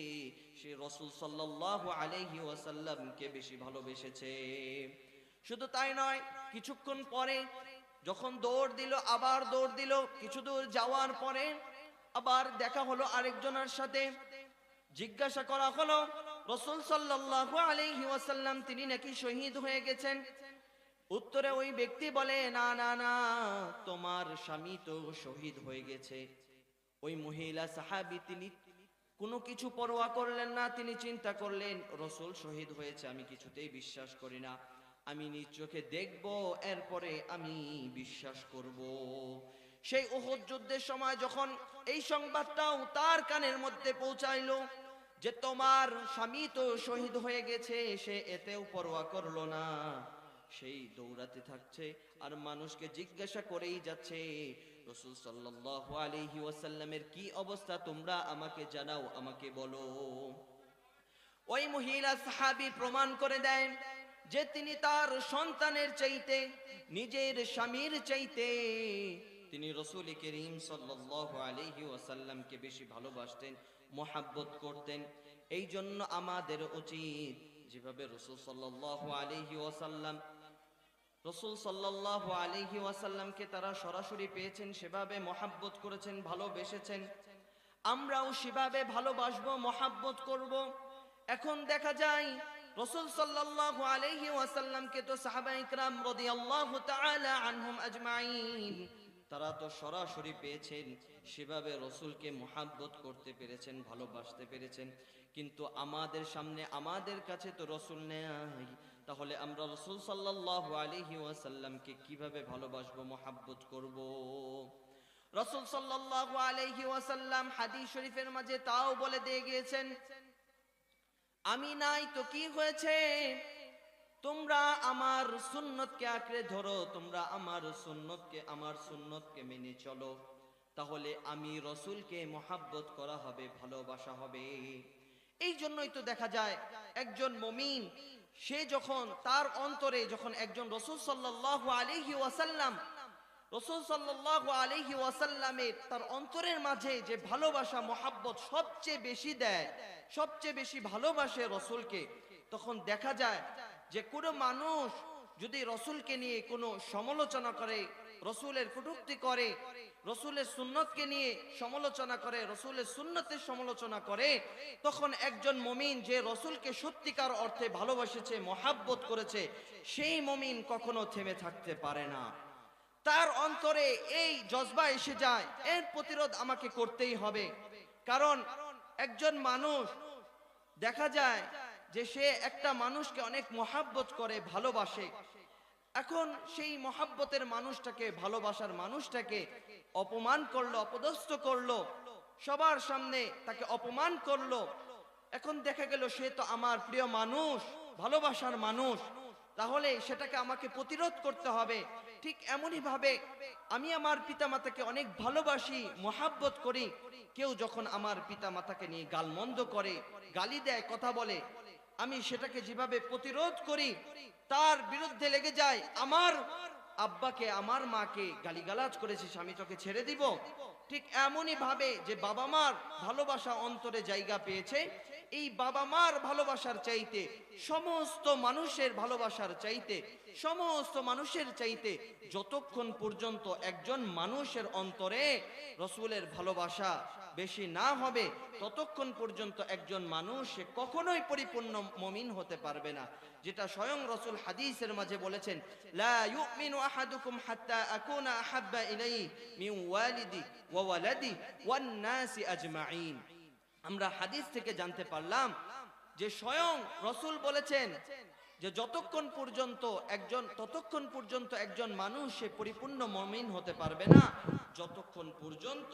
S1: সে রাসূল সাল্লাল্লাহু আলাইহি ওয়াসাল্লামকে বেশি ভালোবেসেছে। শুধু তাই নয়, কিছুক্ষণ পরে যখন দৌড় দিল, আবার দৌড় দিল। কিছু দূর যাওয়ার পরে আবার দেখা হলো আরেকজনের সাথে। জিজ্ঞাসা করা হলো, রাসূল সাল্লাল্লাহু আলাইহি ওয়াসাল্লাম তিনি নাকি শহীদ হয়ে গেছেন। উত্তরে ওই ব্যক্তি বলে, না না না, তোমার স্বামী তো শহীদ হয়ে গেছে। ওই মহিলা সাহাবী তিনি কোনো কিছু পরোয়া করলেন না। তিনি চিন্তা করলেন, রাসূল শহীদ হয়েছে, আমি কিছুতেই বিশ্বাস করি না, আমি নিজ চোখে দেখব, এরপরে আমি বিশ্বাস করব। সেই উহুদ যুদ্ধের সময় যখন এই সংবাদটাও তার কানের মধ্যে পৌঁছাইলো যে তোমার স্বামী তো শহীদ হয়ে গেছে, সে এতেও পরোয়া করলো না। সেই দৌড়াতে থাকছে আর মানুষকে জিজ্ঞাসা করেই যাচ্ছে, রাসূল সাল্লাল্লাহু আলাইহি ওয়াসাল্লামের কি অবস্থা, তোমরা আমাকে জানাও, আমাকে বলো। ওই মহিলা সাহাবী প্রমাণ করে দেন যে তিনি তার সন্তানের চাইতে, নিজের স্বামীর চাইতে তিনি রাসূল করিম সাল্লাল্লাহু আলাইহি ওয়াসাল্লামকে বেশি ভালোবাসতেন, মহব্বত করতেন। এই জন্য আমাদের উচিত যেভাবে রাসূল সাল্লাল্লাহু আলাইহি ওয়াসাল্লামকে তারা সরাসরি পেয়েছেন, সেভাবে মহব্বত করেছেন, ভালোবেসেছেন, আমরাও সেভাবে ভালোবাসবো, মহব্বত করব। এখন দেখা যায় রাসূল সাল্লাল্লাহু আলাইহি ওয়াসাল্লামকে তো সাহাবায়ে ইকরাম রাদিয়াল্লাহু তাআলা আনহুম আজমাইন তারা তো সরাসরি পেয়েছেন, সেভাবে রাসূলকে মহব্বত করতে পেরেছেন, ভালোবাসতে পেরেছেন। কিন্তু আমাদের সামনে, আমাদের কাছে তো রাসূল নেই। তাহলে আমরা রাসূল সাল্লাল্লাহু আলাইহি ওয়াসাল্লামকে কিভাবে ভালোবাসবো, মহব্বত করব? রাসূল সাল্লাল্লাহু আলাইহি ওয়াসাল্লাম হাদিস শরীফের মাঝে তাও বলে দিয়ে গিয়েছেন, আমি নাই তো কি হয়েছে, তোমরা আমার সুন্নতকে আঁকড়ে ধরো, তোমরা আমার সুন্নতকে মেনে চলো, তাহলে আমি রাসূলকে মহব্বত করা হবে, ভালোবাসা হবে। এই জন্যই তো দেখা যায় একজন মুমিন সে যখন তার অন্তরে যখন একজন রাসূল সাল্লাল্লাহু আলাইহি ওয়াসাল্লামের তার অন্তরের মাঝে যে ভালোবাসা, মহব্বত সবচেয়ে বেশি দেয়, সবচেয়ে বেশি ভালোবাসে রাসূলকে, তখন দেখা যায় যে কোনো মানুষ যদি রাসূলকে নিয়ে কোনো সমালোচনা করে, রসুলের কটূক্তি করে, রসুলের সুন্নতকে নিয়ে সমালোচনা করে, রসুলের সুন্নতের সমালোচনা করে, তখন একজন মুমিন যে রসুলকে সত্যিকার অর্থে ভালোবাসেছে, মহাব্বত করেছে, সেই মুমিন কখনো থেমে থাকতে পারে না। তার অন্তরে এই জজবা এসে যায়, এর প্রতিরোধ আমাকে করতেই হবে। কারণ একজন মানুষ দেখা যায় যে সে একটা মানুষকে অনেক মহাব্বত করে, ভালোবাসে। এখন সেই মহাব্বতের মানুষটাকে, ভালোবাসার মানুষটাকে অপমান করলো, অপদস্থ করলো, সবার সামনে তাকে অপমান করলো। এখন দেখা গেল সে তো আমার প্রিয় মানুষ, ভালোবাসার মানুষ, তাহলে সেটাকে আমাকে প্রতিরোধ করতে হবে। ঠিক এমনই ভাবে আমি আমার পিতামাতাকে অনেক ভালোবাসি, মহাব্বত করি। কেউ যখন আমার পিতামাতাকে নিয়ে গালমন্দ করে, গালি দেয়, কথা বলে, আমি সেটাকে যেভাবে প্রতিরোধ করি, তার বিরুদ্ধে লেগে যায়, আমার আব্বাকে, আমার মাকে গালিগালাজ করেছিস, আমি তোকে ছেড়ে দিব। ঠিক এমনই ভাবে যে বাবা মার ভালোবাসা অন্তরে জায়গা পেয়েছে, এই বাবা মার ভালোবাসার চাইতে, সমস্ত মানুষের ভালোবাসার চাইতে, সমস্ত মানুষের চাইতে যতক্ষণ পর্যন্ত একজন মানুষের অন্তরে রসুলের ভালোবাসা বেশি না হবে, ততক্ষণ পর্যন্ত একজন মানুষ কখনোই পরিপূর্ণ মুমিন হতে পারবে না। যেটা স্বয়ং রসুল হাদিসের মাঝে বলেছেন, লা ইউমিনু আহাদুকুম হাত্তা আকুনা আহাব্বা ইলাইহি মিন ওয়ালিদি ওয়া ওয়ালাদি ওয়ান নাসি আজমাইন। আমরা হাদিস থেকে জানতে পারলাম যে স্বয়ং রসুল বলেছেন যে ততক্ষণ পর্যন্ত একজন মানুষ সে পরিপূর্ণ মুমিন হতে পারবে না, যতক্ষণ পর্যন্ত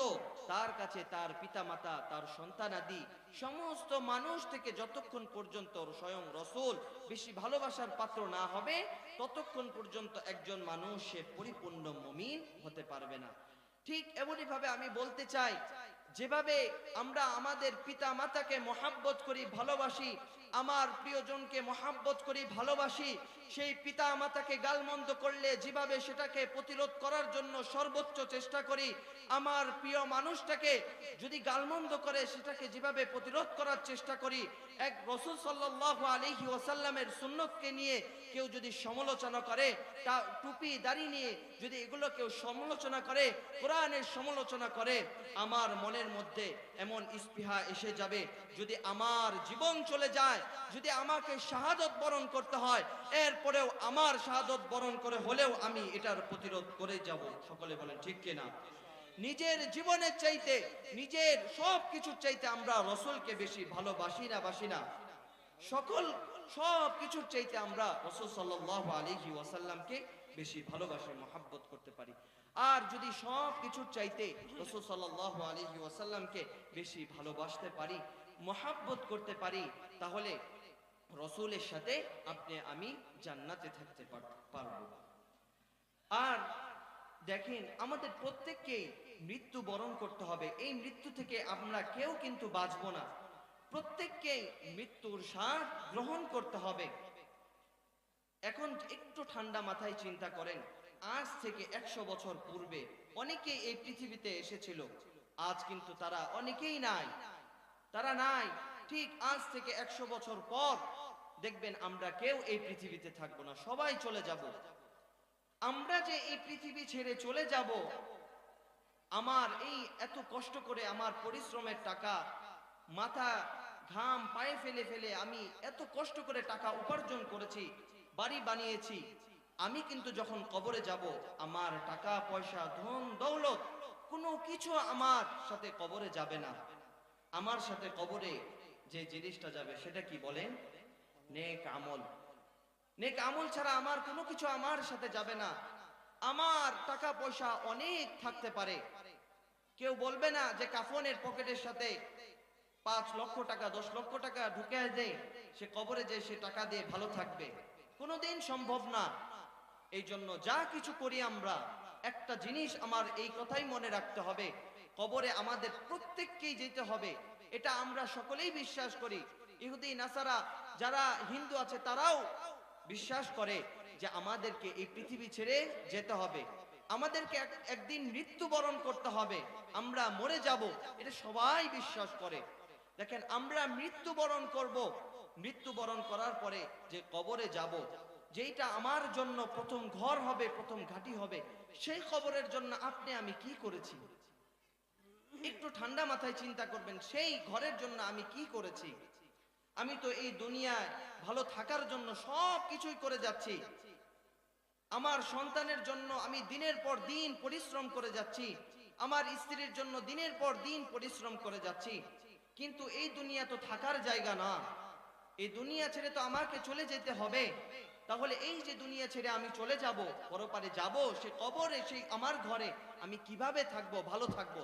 S1: তার কাছে তার পিতামাতা, তার সন্তানাদি, সমস্ত মানুষ থেকে যতক্ষণ পর্যন্ত স্বয়ং রসুল বেশি ভালোবাসার পাত্র না হবে, ততক্ষণ পর্যন্ত একজন মানুষ সে পরিপূর্ণ মুমিন হতে পারবে না। ঠিক এমনই ভাবে আমি বলতে চাই, যেভাবে আমরা আমাদের পিতা মাতাকে মহাব্বত করি, ভালোবাসি, আমার প্রিয়জনকে মহাব্বত করি, ভালোবাসি, সেই পিতা মাতাকে গালমন্দ করলে যেভাবে সেটাকে প্রতিরোধ করার জন্য সর্বোচ্চ চেষ্টা করি, আমার প্রিয় মানুষটাকে যদি গালমন্দ করে সেটাকে যেভাবে প্রতিরোধ করার চেষ্টা করি, এক রাসূল সাল্লাল্লাহু আলাইহি ওয়াসাল্লামের সুন্নতকে নিয়ে কেউ যদি সমালোচনা করে, তা টুপি দাড়ি নিয়ে যদি এগুলো কেউ সমালোচনা করে, কোরআনের সমালোচনা করে, আমার মনের মধ্যে এমন স্পৃহা এসে যাবে, যদি আমার জীবন চলে যায়, যদি আমাকে শাহাদত বরণ করতে হয়, এরপরেও আমার শাহাদত বরণ করে হলেও আমি এটার প্রতিরোধ করে যাব। সকলে বলেন ঠিক কিনা? নিজের জীবনের চাইতে, নিজের সব কিছুর চাইতে আমরা রসুলকে বেশি ভালোবাসি না? সব কিছুর চাইতে আমরা রাসূল সাল্লাল্লাহু আলাইহি ওয়াসাল্লামকে বেশি ভালোবাসি, মহাব্বত করতে পারি। আর যদি সব কিছুর চাইতে রাসূল সাল্লাল্লাহু আলাইহি ওয়াসাল্লামকে বেশি ভালোবাসতে পারি, মহাব্বত করতে পারি, তাহলে রসুলের সাথে আপনি আমি জান্নাতে থাকতে পারবো। আর দেখেন, আমাদের প্রত্যেককেই মৃত্যু বরণ করতে হবে। এই মৃত্যু থেকে আমরা কেউ কিন্তু বাঁচবো না, প্রত্যেককেই মৃত্যুর স্বাদ গ্রহণ করতে হবে। এখন একটু ঠান্ডা মাথায় চিন্তা করেন, আজ থেকে 100 বছর পূর্বে অনেকেই এই পৃথিবীতে এসেছিল, আজ কিন্তু তারা অনেকেই নাই, তারা নাই। ঠিক আজ থেকে 100 বছর পর দেখবেন আমরা কেউ এই পৃথিবীতে থাকবো না, সবাই চলে যাব। আমরা যে এই পৃথিবী ছেড়ে চলে যাব, আমার এই এত কষ্ট করে, আমার পরিশ্রমের টাকা, মাথা ঘাম পায়ে ফেলে ফেলে আমি এত কষ্ট করে টাকা উপার্জন করেছি, বাড়ি বানিয়েছি, আমি কিন্তু যখন কবরে যাব, আমার টাকা পয়সা, ধন দৌলত কোনো কিছু আমার সাথে কবরে যাবে না। আমার সাথে কবরে যে জিনিসটা যাবে সেটা কি বলেন? নেক আমল। নেক আমল ছাড়া আমার কোনো কিছু আমার সাথে যাবে না। আমার টাকা পয়সা অনেক থাকতে পারে, কেউ বলবে না যে কাফনের পকেটের সাথে 5 লক্ষ টাকা 10 লক্ষ টাকা ঢুকে দেয়, সে কবরে যে সে টাকা দিয়ে ভালো থাকবে, কোনোদিন সম্ভব না। এই জন্য যা কিছু করি আমরা, একটা জিনিস আমার এই কথাই মনে রাখতে হবে, কবরে আমাদের প্রত্যেককেই যেতে হবে। এটা আমরা সকলেই বিশ্বাস করি। ইহুদি নাসারা যারা হিন্দু আছে তারাও বিশ্বাস করে যে আমাদেরকে এই পৃথিবী ছেড়ে যেতে হবে, আমাদেরকে একদিন মৃত্যুবরণ করতে হবে, আমরা মরে যাব, এটা সবাই বিশ্বাস করে। দেখেন, আমরা মৃত্যুবরণ করব, মৃত্যুবরণ করার পরে যে কবরে যাব, যেটা আমার জন্য প্রথম ঘর হবে, প্রথম ঘাঁটি হবে, সেই কবরের জন্য আপনি আমি কি করেছি? একটু ঠান্ডা মাথায় চিন্তা করবেন, সেই ঘরের জন্য আমি কি করেছি? আমি তো এই দুনিয়ায় ভালো থাকার জন্য সব কিছুই করে যাচ্ছি, আমার সন্তানের জন্য আমি দিনের পর দিন পরিশ্রম করে যাচ্ছি, আমার স্ত্রীর জন্য দিনের পর দিন পরিশ্রম করে যাচ্ছি, কিন্তু এই দুনিয়া তো থাকার জায়গা না, এই দুনিয়া ছেড়ে তো আমাকে চলে যেতে হবে। তাহলে এই যে দুনিয়া ছেড়ে আমি চলে যাব, পরপারে যাব, সে কবরে, সেই আমার ঘরে আমি কিভাবে থাকবো, ভালো থাকবো?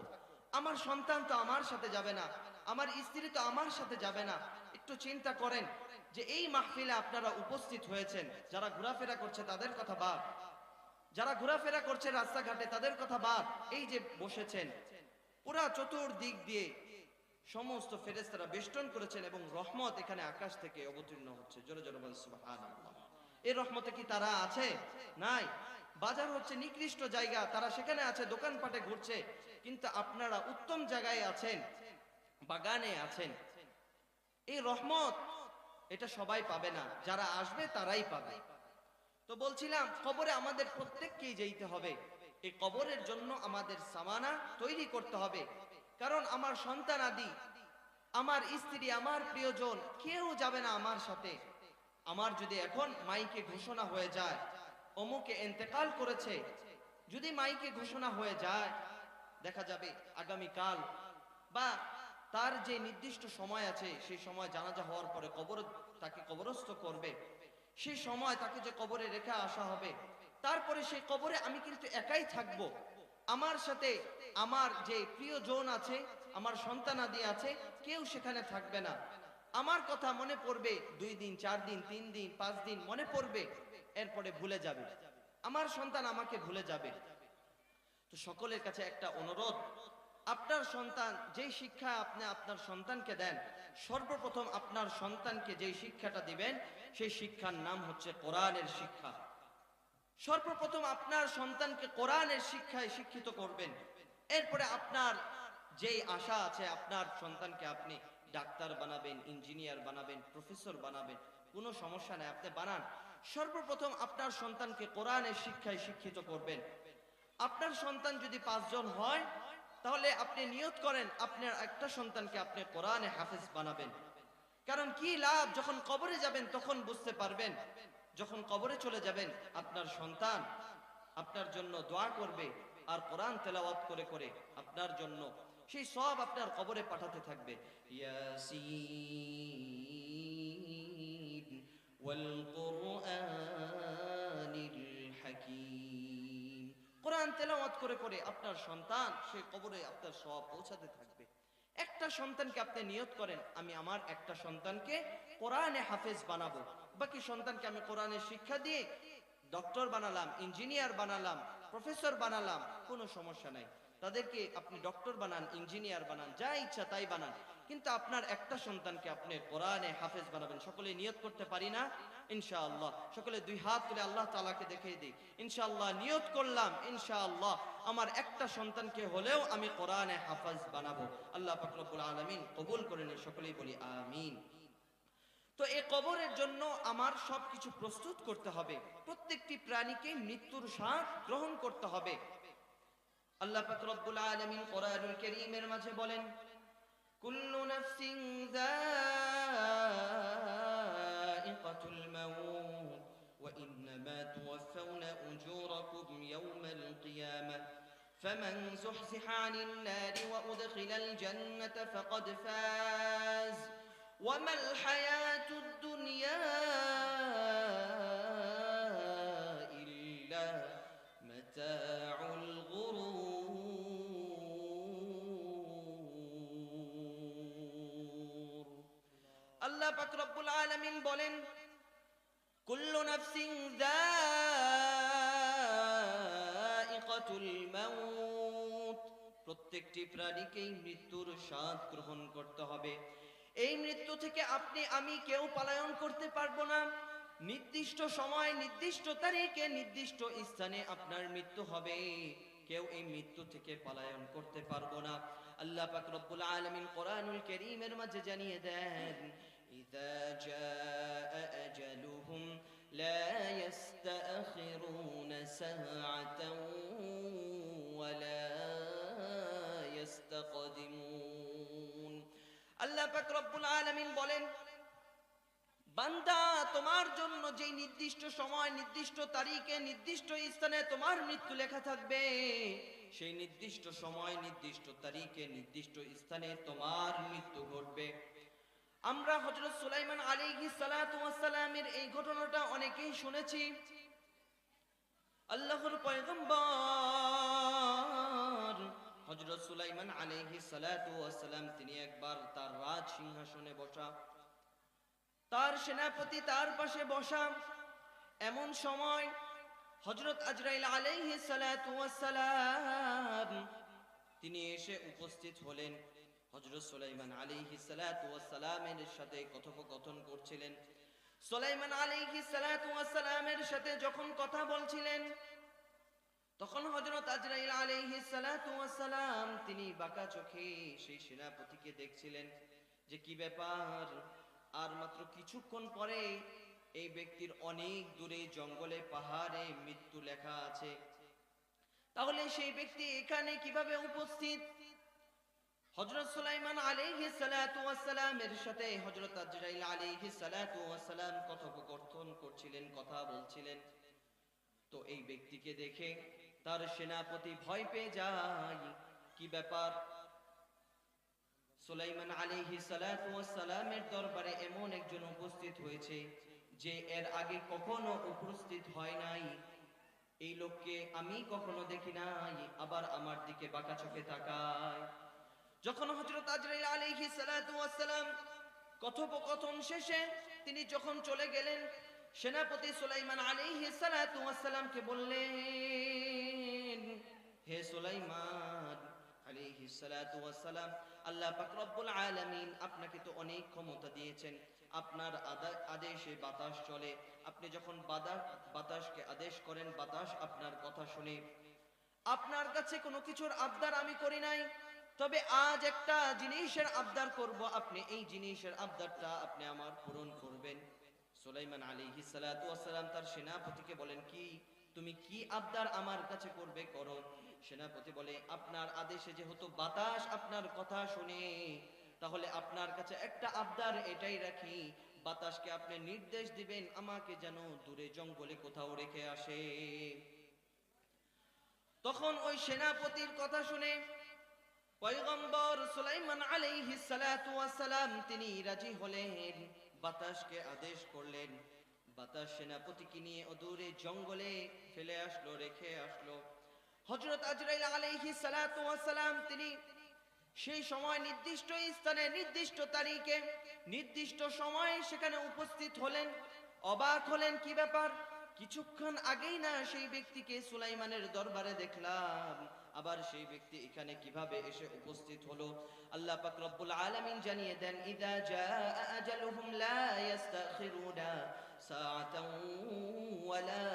S1: আমার সন্তান তো আমার সাথে যাবে না, আমার স্ত্রী তো আমার সাথে যাবে না। একটু চিন্তা করেন যে এই মাহফিলে আপনারা উপস্থিত হয়েছেন, যারা ঘোরাফেরা করছে তাদের কথা বাদ, যারা ঘোরাফেরা করছে রাস্তাঘাটে তাদের কথা বাদ, এই যে বসেছেন, পুরা চতুর্দিক দিয়ে সমস্ত ফেরেশতারা বেষ্টন করেছেন এবং রহমত এখানে আকাশ থেকে অবতীর্ণ হচ্ছে। জোরে জোরে বলেন সুবহানাল্লাহ। এই রহমতে কি তারা আছে? নাই। বাজার হচ্ছে নিকৃষ্ট জায়গা, তারা সেখানে আছে, দোকানপাটে ঘুরছে, কিন্তু আপনারা উত্তম জায়গায় আছেন, বাগানে আছেন। এই রহমত এটা সবাই পাবে না, যারা আসবে তারাই পাবে। তো বলছিলাম, কবরে আমাদের প্রত্যেককেই যেতে হবে। এই কবরের জন্য আমাদের সামানা তৈরি করতে হবে, কারণ আমার সন্তান আদি, আমার স্ত্রী, আমার প্রিয়জন কেউ যাবে না আমার সাথে। আমার যদি এখন মাইকে ঘোষণা হয়ে যায় অমুকে ইন্তেকাল করেছে, যদি মাইকে ঘোষণা হয়ে যায়, দেখা যাবে আগামীকাল বা তার যে নির্দিষ্ট সময় আছে, সেই সময় জানাজা হওয়ার পরে কবর, তাকে কবরস্থ করবে, সেই সময় তাকে যে কবরে রেখে আসা হবে, তারপরে সেই কবরে আমি কিন্তু একাই থাকব। আমার সাথে আমার যে প্রিয়জন আছে, আমার সন্তানাদি আছে, কেউ সেখানে থাকবে না। আমার কথা মনে পড়বে 2 দিন, 4 দিন, 3 দিন, 5 দিন মনে পড়বে, এরপরে ভুলে যাবে, আমার সন্তান আমাকে ভুলে যাবে। তো সকলের কাছে একটা অনুরোধ, আপনার সন্তান যেই শিক্ষা আপনি আপনার সন্তানকে দেন, সর্বপ্রথম আপনার সন্তানকে যেই শিক্ষাটা দিবেন, সেই শিক্ষার নাম হচ্ছে কোরআনের শিক্ষা। সর্বপ্রথম আপনার সন্তানকে কোরআনের শিক্ষায় শিক্ষিত করবেন। এরপরে আপনার যেই আশা আছে, আপনার সন্তানকে আপনি ডাক্তার বানাবেন, ইঞ্জিনিয়ার বানাবেন, প্রফেসর বানাবেন, কোনো সমস্যা নেই, আপনি বানান। সর্বপ্রথম আপনার সন্তানকে কোরআনের শিক্ষায় শিক্ষিত করবেন। আপনার সন্তান যদি 5 জন হয়, তাহলে আপনি নিয়ত করেন আপনার একটা সন্তানকে আপনি কোরআনে হাফেজ বানাবেন। কারণ কি লাভ, যখন কবরে যাবেন তখন বুঝতে পারবেন। যখন কবরে চলে যাবেন, আপনার সন্তান আপনার জন্য দোয়া করবে আর কোরআন তেলাওয়াত করে করে আপনার জন্য সেই সব আপনার কবরে পাঠাতে থাকবে। ইয়াসিন ওয়াল কুরআনিল হাকীম, কোরআন তেলাওয়াত করে করে আপনার সন্তান সেই কবরে আপনার সব পৌঁছাতে থাকবে। একটা সন্তানকে আপনি নিয়ত করেন, আমি আমার একটা সন্তানকে কোরআনে হাফেজ বানাবো, বাকি সন্তানকে আমি কোরআনের শিক্ষা দিয়ে ডক্টর বানালাম, ইঞ্জিনিয়ার বানালাম, প্রফেসর বানালাম, কোনো সমস্যা নাই। তাদেরকে আপনি ডক্টর বানান, ইঞ্জিনিয়ার বানান, যা ইচ্ছা তাই বানান, কিন্তু আপনার একটা সন্তানকে আপনি কোরআনে হাফেজ বানাবেন। সকলে নিয়ত করতে পারি না? ইনশাআল্লাহ সকলে 2 হাত তুলে আল্লাহ তাআলাকে দেখিয়ে দিই, ইনশাআল্লাহ নিয়ত করলাম, ইনশাআল্লাহ আমার একটা সন্তানকে হলেও আমি কোরআনে হাফেজ বানাবো। আল্লাহ পাক রব্বুল আলামিন কবুল করে নিন, সকলেই বলি আমিন। তো এই কবরের জন্য আমার সবকিছু প্রস্তুত করতে হবে। প্রত্যেকটি প্রাণীকে মৃত্যুর স্বাদ গ্রহণ করতে হবে। আল্লাহ পাক রব্বুল আলামিন কোরআনুল কারীমের মাঝে বলেন, কুল্লু নাফসিন যায়িকাতুল মাউত ওয়া ইন্নামা তুওয়াফাউনা উজুরাকুম ইয়াওমাল কিয়ামাহ ফামান যুহজিহা আনিন নারি ওয়া উদখিলাল জান্নাতা ফাকাদ ফাজ وما الحياة الدنيا إلا متاع الغرور الله পাক রব্বুল আলামিন বলেন, কুল্লু নাফসিন যায়িকাতুল মাউত, প্রত্যেকটি প্রাণীকেই মৃত্যুর স্বাদ গ্রহণ করতে হবে। এই মৃত্যু থেকে আপনি আমি কেউ পলায়ন করতে পারবো না। নির্দিষ্ট সময়, নির্দিষ্ট তারিখে, নির্দিষ্ট স্থানে আপনার মৃত্যু হবে, কেউ এই মৃত্যু থেকে পলায়ন করতে পারবো না। আল্লাহ পাক রব্বুল আলামিন কোরআনুল কারীমের মাঝে জানিয়ে দেন, ইযা জাআ আজালুহুম লা ইস্তাখিরুনা সাআতান ওয়া লা ইস্তাকদিমুন। আল্লাহ পাক রব্বুল আলামিন বলেন, বান্দা তোমার জন্য যে নির্দিষ্ট সময়, নির্দিষ্ট তারিখে, নির্দিষ্ট স্থানে তোমার মৃত্যু লেখা থাকবে, সেই নির্দিষ্ট সময়, নির্দিষ্ট তারিখে, নির্দিষ্ট স্থানে তোমার মৃত্যু ঘটবে। আমরা হযরত সুলাইমান আলাইহিস সালাতু ওয়াস সালামের এই ঘটনাটা অনেকেই শুনেছি। আল্লাহর পয়গম্বর হযরত সুলাইমান আলাইহিস সালাতু ওয়াস সালাম তিনি একবার তার রাজ সিংহাসনে বসা, তার সেনাপতি তার পাশে বসা। এমন সময় হযরত আজরাইল আলাইহিস সালাতু ওয়াস সালাম তিনি এসে উপস্থিত হলেন। হযরত সুলাইমান আলাইহিস সালাতু ওয়াস সালামের সাথে কথোপকথন করছিলেন। সুলাইমান আলাইহিস সালাতু ওয়াস সালামের সাথে যখন কথা বলছিলেন, তখন হযরত আজরাইল আলাইহিস সালাতু ওয়াস সালাম তিনি বাঁকা চোখে সেই সেনাপতিকে দেখছিলেন যে কি ব্যাপার, আর মাত্র কিছুক্ষণ পরে এই ব্যক্তির অনেক দূরে জঙ্গলে পাহাড়ে মৃত্যু লেখা আছে, তাহলে সেই ব্যক্তি এখানে কিভাবে উপস্থিত? হযরত সুলাইমান আলাইহিস সালাতু ওয়াস সালামের সাথে হযরত আজরাইল আলাইহিস সালাতু ওয়াস সালাম কথোপকথন করছিলেন, কথা বলছিলেন। তো এই ব্যক্তিকে দেখে তার সেনাপতি ভয় পেয়ে যায়, কি ব্যাপার? সুলাইমান আলাইহিস সালাতু ওয়াস সালামের দরবারে এমন একজন উপস্থিত হয়েছে যে এর আগে কখনো উপস্থিত হয় নাই। এই লোককে আমি কখনো দেখি নাই, আবার আমার দিকে বাঁকা চোখে তাকায়। যখন হযরত আজরাইল আলাইহিস সালাতু ওয়াস সালাম কথোপকথন শেষে তিনি যখন চলে গেলেন, সেনাপতি সুলাইমান আলাইহিস সালাতু ওয়াস সালামকে বললেন, হে সুলাইমান আলাইহিস সালাতু ওয়াস সালাম, আল্লাহ পাক রব্বুল আলামিন আপনাকে তো অনেক ক্ষমতা দিয়েছেন, আপনার আদেশে বাতাস চলে। আপনি যখন বাতাসকে আদেশ করেন, বাতাস আপনার কথা শুনে। আপনার কাছে কোনো কিছুর আবদার আমি করি নাই, তবে আজ একটা জিনিসের আবদার করব, আপনি এই জিনিসের আবদারটা আপনি আমার পূরণ করবেন। সুলাইমান আলাইহিস সালাতু ওয়াস সালাম তার সেনাপতিকে বলেন, কি তুমি কি আবদার আমার কাছে করবে, করো। সেনাপতি বলে, আপনার আদেশে যেহেতু বাতাস আপনার কথা শুনে, তাহলে আপনার কাছে একটা আবদার এটাই রাখি, বাতাসকে আপনি নির্দেশ দিবেন আমাকে যেন দূরে জঙ্গলে কোথাও রেখে আসে। তখন ওই সেনাপতির কথা শুনে পয়গম্বর সুলাইমান আলাইহিস সালাতু ওয়াস সালাম তিনি রাজি হলেন, বাতাসকে আদেশ করলেন। বাতাস সেনাপতিকে নিয়ে অদূরে জঙ্গলে ফেলে আসলো, রেখে আসলো। হযরত আজরাইল আলাইহিস সালাতু ওয়াস সালাম তিনি সেই সময় নির্দিষ্ট স্থানে, নির্দিষ্ট তারিখে, নির্দিষ্ট সময়ে সেখানে উপস্থিত হলেন। অবাক হলেন, কি ব্যাপার, কিছুক্ষণ আগেই না সেই ব্যক্তিকে সুলাইমানের দরবারে দেখলাম, আবার সেই ব্যক্তি এখানে কিভাবে এসে উপস্থিত হলো? আল্লাহ পাক রব্বুল আলামিন জানিয়ে দেন, ইযা জাআ আজালুহুম লা ইস্তাখিরুনা সাআতান ওয়া লা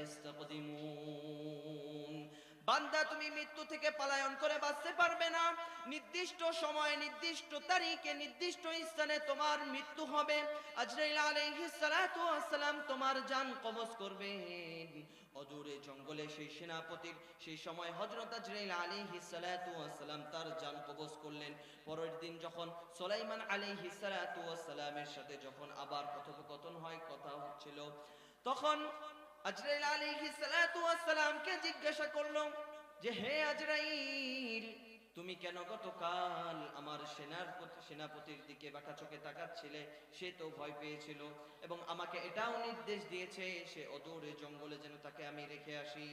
S1: ইস্তাকদিমুন। বান্দা তুমি মৃত্যু থেকে পলায়ন করে বাঁচতে পারবে না। নির্দিষ্ট সময়, নির্দিষ্ট তারিখে, নির্দিষ্ট স্থানে তোমার মৃত্যু হবে। আজরাইল আলাইহিস সালাতু ওয়াস সালাম তোমার জান কবজ করবেন। অদূরে জঙ্গলে সেই সেনাপতির সেই সময় হযরত আজরাইল আলাইহিস সালাতু ওয়াস সালাম তার জান কবজ করলেন। পরের দিন যখন সুলাইমান আলাইহিস সালাতু ওয়াস সালামের সাথে যখন আবার কথোপকথন হয়, কথা হচ্ছিল, তখন আজরাইল আলাইহিস সালাতু ওয়াস সালামকে জিজ্ঞাসা করলো যে, হে আজরাইল, তুমি কেন গতকাল আমার সেনাপতির দিকে বাঁকা চোখে তাকাচ্ছিলে? সে তো ভয় পেয়েছিল এবং আমাকে এটাও নির্দেশ দিয়েছে সে অদূরে জঙ্গলে যেন তাকে আমি রেখে আসি।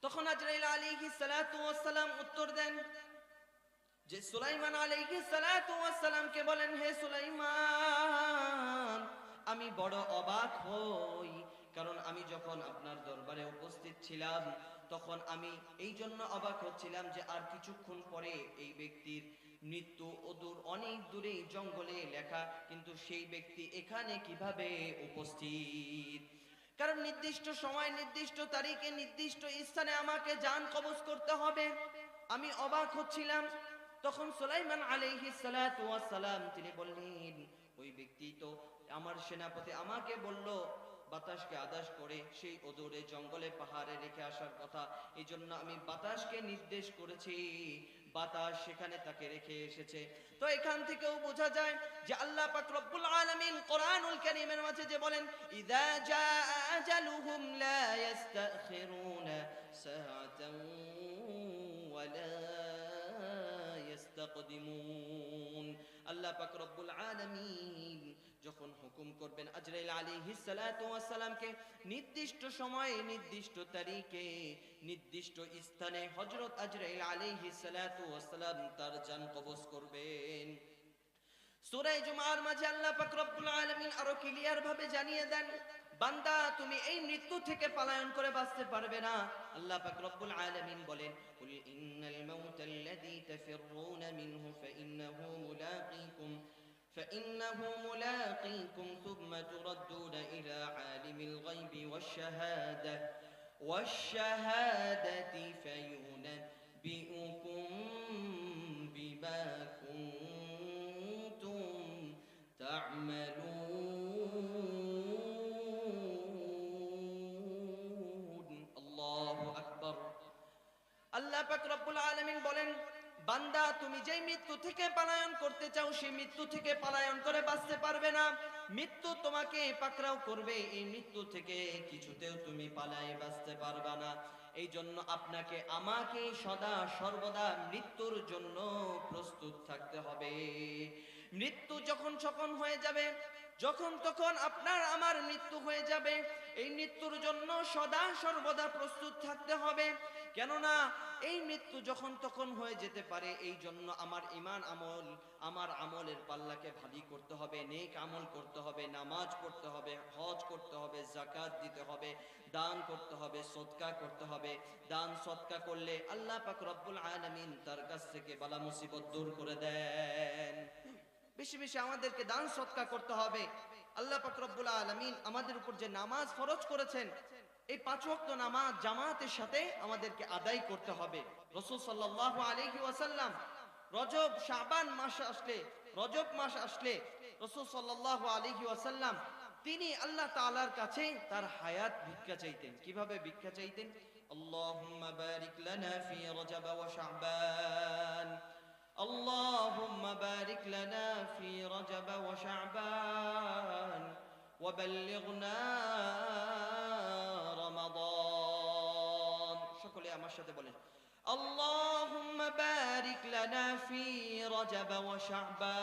S1: তখন আজরাইল আলাইহিস সালাতু ওয়াস সালাম উত্তর দেন যে, সুলাইমান আলাইহিস সালাতু ওয়াস সালামকে বলেন, হে সুলাইমান, আমি বড় অবাক হই, কারণ আমি যখন আপনার দরবারে উপস্থিত ছিলাম তখন আমি এই জন্য অবাক হচ্ছিলাম যে আর কিছুক্ষণ পরে এই ব্যক্তির মৃত্যু অদূর, অনেক দূরে জঙ্গলে লেখা, কিন্তু সেই ব্যক্তি এখানে কিভাবে উপস্থিত? কারণ নির্দিষ্ট সময়, নির্দিষ্ট তারিখে, নির্দিষ্ট স্থানে আমাকে জান কবজ করতে হবে। আমি অবাক হচ্ছিলাম। তখন সুলাইমান আলাইহিস সালাতু ওয়াস সালাম তিনি বললেন, ওই ব্যক্তি তো আমার সেনাপতি আমাকে বলল বাতাসকে আদেশ করে সেই অদূরে জঙ্গলে পাহাড়ে রেখে আসার কথা, এই জন্য আমি বাতাসকে নির্দেশ করেছি, বাতাস সেখানে তাকে রেখে এসেছে। তো এখান থেকেও বোঝা যায় যে আল্লাহ পাক রব্বুল আলামিন কোরআনুল কারীমের মাঝে যে বলেন ইযা জাআ আজালুহুম লা ইস্তাখিরুনা সাআতান ওয়ালা ইস্তাকদিমুন। আল্লাহ পাক রব্বুল আলামিন যখন হুকুম করবেন আজরাইল আলাইহিস সালাতু ওয়াস সালামকে নির্দিষ্ট সময়ে নির্দিষ্ট তারিখে নির্দিষ্ট স্থানে হযরত আজরাইল আলাইহিস সালাতু ওয়াস সালাম তার জান কবজ করবেন। সূরা জুমার মাঝে আল্লাহ পাক রব্বুল আলামিন আরো ক্লিয়ার ভাবে জানিয়ে দেন বান্দা তুমি এই মৃত্যু থেকে পলায়ন করে বাঁচতে পারবে না। আল্লাহ পাক রব্বুল আলামিন বলেন কুল ইন্নাল মাউতাল্লাযী তাফিররুনা মিনহু فإنه ملاقيكم ثم تردون إلى عالم الغيب والشهادة فينبئكم بما كنتم تعملون الله أكبر। আল্লাহ পাক রব্বুল আলামিন বলেন বান্দা তুমি যেই মৃত্যু থেকে পলায়ন করতে চাও সেই মৃত্যু থেকে পলায়ন করে বাঁচতে পারবে না। মৃত্যু তোমাকে পাকড়াও করবে, এই মৃত্যু থেকে কিছুতেও তুমি পালায়ে বাঁচতে পারবে না। এই জন্য আপনাকে আমাকে সদা সর্বদা মৃত্যুর জন্য প্রস্তুত থাকতে হবে। মৃত্যু যখন হয়ে যাবে, যখন তখন আপনার আমার মৃত্যু হয়ে যাবে, এই মৃত্যুর জন্য সদা সর্বদা প্রস্তুত থাকতে হবে। কেননা এই মৃত্যু যখন তখন হয়ে যেতে পারে, এই জন্য আমার ঈমান আমল, আমার আমলের পাল্লাকে ভারী করতে হবে, নেক আমল করতে হবে, নামাজ পড়তে হবে, হজ করতে হবে, যাকাত দিতে হবে, দান করতে হবে, সদকা করতে হবে। দান সদকা করলে আল্লাহ পাক রব্বুল আলামিন তার কাছ থেকে বালা মুসিবত দূর করে দেন। বেশি বেশি আমাদেরকে দান সদকা করতে হবে। আল্লাহ পাক রব্বুল আলামিন আমাদের উপর যে নামাজ ফরজ করেছেন, এই 5 ওয়াক্ত নামাজ জামাতের সাথে আমাদেরকে আদায় করতে হবে। রাসূল সাল্লাল্লাহু আলাইহি ওয়াসাল্লাম রজব শাবান মাস আসলে, রজব মাস আসলে রাসূল সাল্লাল্লাহু আলাইহি ওয়াসাল্লাম তিনি আল্লাহ তাআলার কাছে তার হায়াত ভিক্ষা চাইতেন। কিভাবে ভিক্ষা চাইতেন? আল্লাহুম্মা বারিক লানা ফি রজব ওয়া শাবান, আল্লাহুম্মা বারিক লানা ফি রজব ওয়া শাবান ওয়া বাল্লিগনা রমাদান। সকলে আমার সাথে বলেন আল্লাহুম্মা বারিক লানা ফি রজব ওয়া শাবান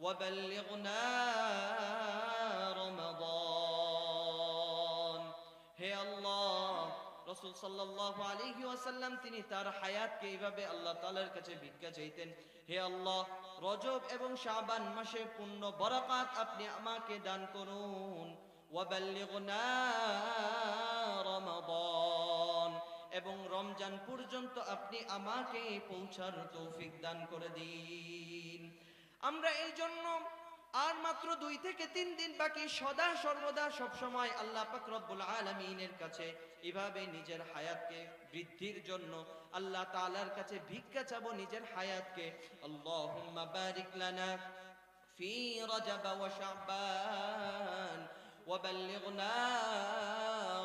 S1: ওয়া বাল্লিগনা রমাদান। হে আল্লাহ, রাসূল সাল্লাল্লাহু আলাইহি ওয়াসাল্লাম তিনি তার হায়াতকে এইভাবে আল্লাহ তাআলার কাছে ভিক্ষা চাইতেন, হে আল্লাহ রজব এবং শাবান মাসে পূর্ণ বরকত আপনি আমাকে দান করুন, ওয়া বাল্লিগনা রমাদান, এবং রমজান পর্যন্ত আপনি আমাকে পৌঁছার তৌফিক দান করে দিন। আমরা এই জন্য আর মাত্র 2 থেকে 3 দিন বাকি, সদা সর্বদা সব সময় আল্লাহ পাক রব্বুল আলামিনের কাছে এভাবে নিজের হায়াতকে বৃদ্ধির জন্য আল্লাহ তাআলার কাছে ভিক্ষা চাবো নিজের হায়াতকে। আল্লাহুম্মা বারিক লানা ফি রজব ওয়া শাবান ওয়া বাল্লিগনা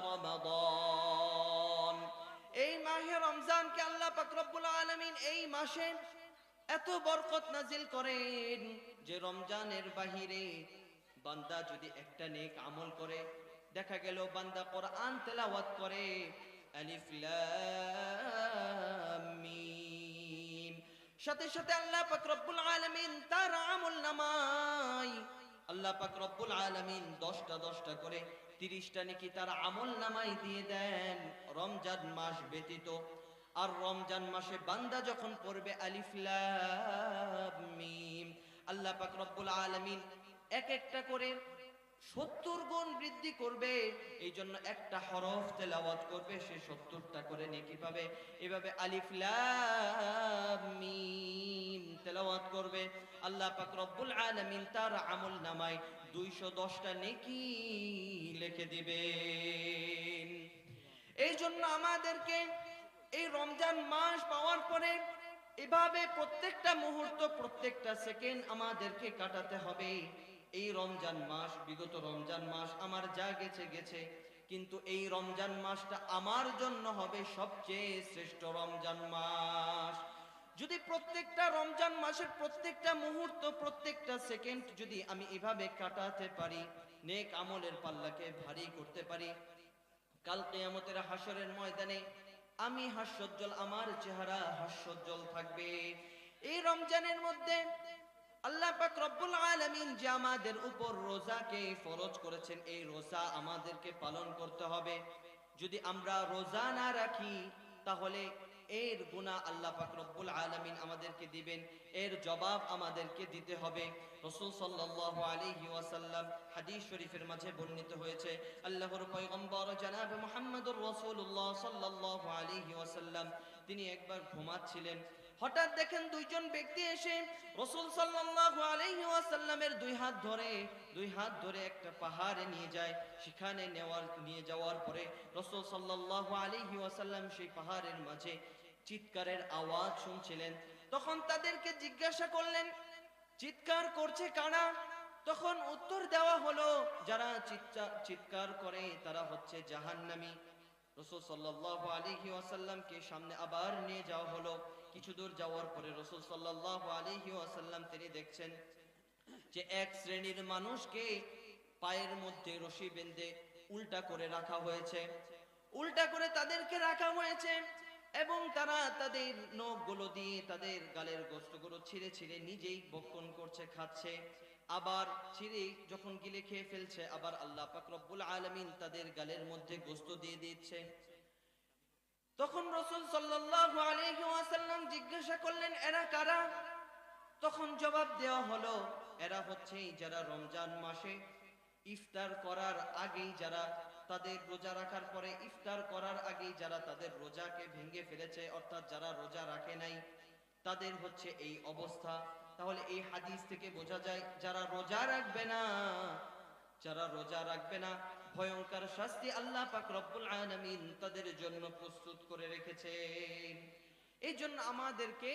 S1: রমাদান। এই মাহে রমজানকে আল্লাহ পাক রব্বুল আলামিন এই মাসে এত বরকত নাজিল করেন যে রমজানের বাহিরে বান্দা যদি একটা নেক আমল করে, দেখা গেল বান্দা কোরআন তেলাওয়াত করে, আলিফ লাম মিম, সাথে সাথে আল্লাহ পাক রব্বুল আলামিন তার আমল নামায় আল্লাহ পাক রব্বুল আলামিন 10টা করে 30টা নেকি তার আমল নামায় দিয়ে দেন রমজান মাস ব্যতীত। আর রমজান মাসে বান্দা যখন পড়বে আলিফ লাম মিম, আল্লাহ পাক রব্বুল আলামিন একটা করে 70 গুণ বৃদ্ধি করবে। এই জন্য একটা হরফ তেলাওয়াত করবে সে 70টা করে নেকি পাবে। এভাবে আলিফ লাম মিম তেলাওয়াত করবে, আল্লাহ পাক রব্বুল আলামিন তার আমল নামায় 210টা নেকি লিখে দিবেন। এই জন্য আমাদেরকে এই রমজান মাস পাওয়ার পরে এভাবে প্রত্যেকটা মুহূর্ত প্রত্যেকটা সেকেন্ড আমাদেরকে কাটাতে হবে। এই রমজান মাস, বিগত রমজান মাস আমার যা গেছে গেছে, কিন্তু এই রমজান মাসটা আমার জন্য হবে সবচেয়ে শ্রেষ্ঠ রমজান মাস। যদি প্রত্যেকটা রমজান মাসের প্রত্যেকটা মুহূর্ত প্রত্যেকটা সেকেন্ড যদি আমি এভাবে কাটাতে পারি, নেক আমলের পাল্লাকে ভারী করতে পারি, কাল কিয়ামতের হাসরের ময়দানে আমি হাস্যোজ্জ্বল, আমার চেহারা হাস্যোজ্জ্বল থাকবে। এই রমজানের মধ্যে আল্লাহ পাক রব্বুল আলামিন যে আমাদের উপর রোজাকে ফরজ করেছেন, এই রোজা আমাদেরকে পালন করতে হবে। যদি আমরা রোজা না রাখি তাহলে এর গুনাহ আল্লাহ পাক রব্বুল আলামিন আমাদেরকে দিবেন, এর জবাব আমাদেরকে দিতে হবে। রাসূল সাল্লাল্লাহু আলাইহি ওয়াসাল্লাম হাদিস শরীফের মাঝে বর্ণিত হয়েছে, আল্লাহর পয়গম্বর জনাব মুহাম্মদুর রাসূলুল্লাহ সাল্লাল্লাহু আলাইহি ওয়াসাল্লাম তিনি একবার ঘুমাচ্ছিলেন, হঠাৎ দেখেন দুইজন ব্যক্তি এসে রাসূল সাল্লাল্লাহু আলাইহি ওয়াসাল্লামের দুই হাত ধরে একটা পাহাড়ে নিয়ে যায়। সেখানে নিয়ে যাওয়ার পরে রাসূল সাল্লাল্লাহু আলাইহি ওয়াসাল্লাম সেই পাহাড়ের মাঝে চিৎকারের আওয়াজ শুনছিলেন। তখন তাদেরকে জিজ্ঞাসা করলেন, চিৎকার করছে কারা? তখন উত্তর দেওয়া হলো, যারা চিৎকার করে তারা হচ্ছে জাহান্নামী। রাসূল সাল্লাল্লাহু আলাইহি ওয়াসাল্লামকে সামনে আবার নিয়ে যাওয়া হলো। কিছু দূর যাওয়ার পরে রাসূল সাল্লাল্লাহু আলাইহি ওয়াসাল্লাম তিনি দেখছেন যে এক শ্রেণীর মানুষকে পায়ের মধ্যে রশি বেঁধে উল্টা করে রাখা হয়েছে, উল্টা করে তাদেরকে রাখা হয়েছে, এবং তারা তাদের নখগুলো দিয়ে তাদের গালের গোশতগুলো ছিঁড়ে ছিঁড়ে নিজেই ভক্ষণ করছে, খাচ্ছে, আবার ছিঁড়ে যখন গিলে খেয়ে ফেলছে, আবার আল্লাহ পাক রব্বুল আলামিন তাদের গালের মধ্যে গোশত দিয়ে দিচ্ছে। তখন রাসূল সাল্লাল্লাহু আলাইহি ওয়াসাল্লাম জিজ্ঞাসা করলেন, এরা কারা? তখন জবাব দেওয়া হলো, এরা হচ্ছে যারা রমজান মাসে ইফতার করার আগেই, যারা তাদের রোজা রাখার পরে ইফতার করার আগেই যারা তাদের রোজাকে ভেঙে ফেলেছে, অর্থাৎ যারা রোজা রাখে নাই, তাদের হচ্ছে এই অবস্থা। তাহলে এই হাদিস থেকে বোঝা যায় যারা রোজা রাখবে না ভয়ঙ্কর শাস্তি আল্লাহ পাক রব্বুল আলামিন তাদের জন্য প্রস্তুত করে রেখেছেন। এই জন্য আমাদেরকে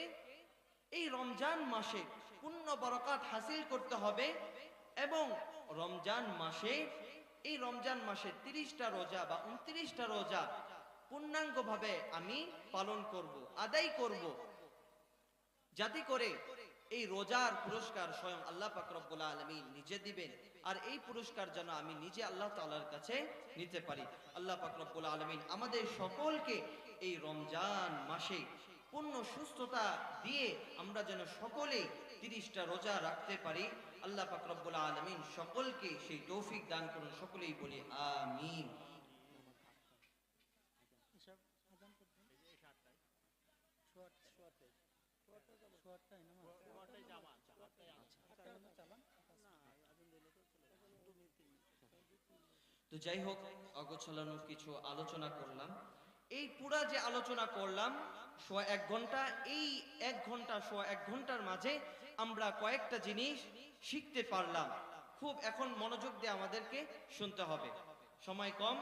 S1: এই রমজান মাসে পূর্ণ বরকত হাসিল করতে হবে, এবং এই রমজান মাসে 30টা রোজা বা 29টা রোজা পূর্ণাঙ্গভাবে আমি পালন করব, আদায় করব, যাতে করে এই রোজার পুরস্কার স্বয়ং আল্লাহ পাক রব্বুল আলামিন নিজে দিবেন, আর এই পুরস্কার যেন আমি নিজে আল্লাহ তাআলার কাছে নিতে পারি। আল্লাহ পাক রব্বুল আলামিন আমাদের সকলকে এই রমজান মাসে পূর্ণ সুস্থতা দিয়ে আমরা যেন সকলেই 30টা রোজা রাখতে পারি। আল্লাহ পাক রব্বুল আলামিন সকলকে সেই তৌফিক দান করুন, সকলেই বলি আমিন। তো যাই হোক, অগোছালো কিছু আলোচনা করলাম। এই পুরা যে আলোচনা করলাম সোয়া 1 ঘন্টা, এই 1 ঘন্টার মাঝে আমরা কয়েকটা জিনিস শিখতে পারলাম। খুব এখন মনোযোগ দিয়ে আমাদেরকে শুনতে হবে, সময় কম।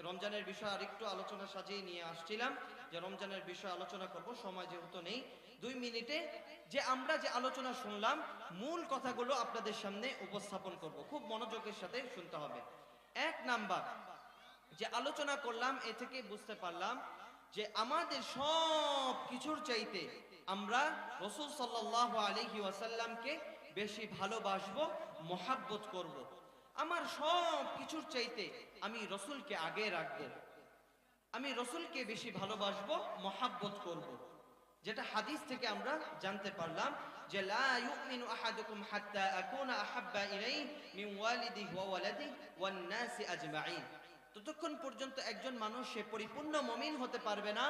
S1: রমজানের বিষয় আরেকটু আলোচনা সাজিয়ে নিয়ে আসছিলাম যে রমজানের বিষয় আলোচনা করব, সময় যেহেতু নেই, 2 মিনিটে যে আমরা যে আলোচনা শুনলাম মূল কথাগুলো আপনাদের সামনে উপস্থাপন করব, খুব মনোযোগের সাথে শুনতে হবে। 1 নাম্বার যে আলোচনা করলাম, এ থেকে বুঝতে পারলাম যে আমাদের সব কিছুর চাইতে আমরা রাসূল সাল্লাল্লাহু আলাইহি ওয়াসাল্লামকে বেশি ভালোবাসবো, মহাব্বত করব। আমার সব কিছুর চাইতে আমি রাসূলকে আগে রাখবো, আমি রাসূলকে বেশি ভালোবাসবো, মহাব্বত করব। যেটা হাদিস থেকে আমরা জানতে পারলাম যে লা ইউমিনু আহাদুকুম হাত্তা আকুনা আহাব্বা ইলাইহি মিন ওয়ালিদিহি ওয়া ওয়ালাদিহি ওয়ান নাসি আজমাইন। ততক্ষণ পর্যন্ত একজন মানুষ সে পরিপূর্ণ মুমিন হতে পারবে না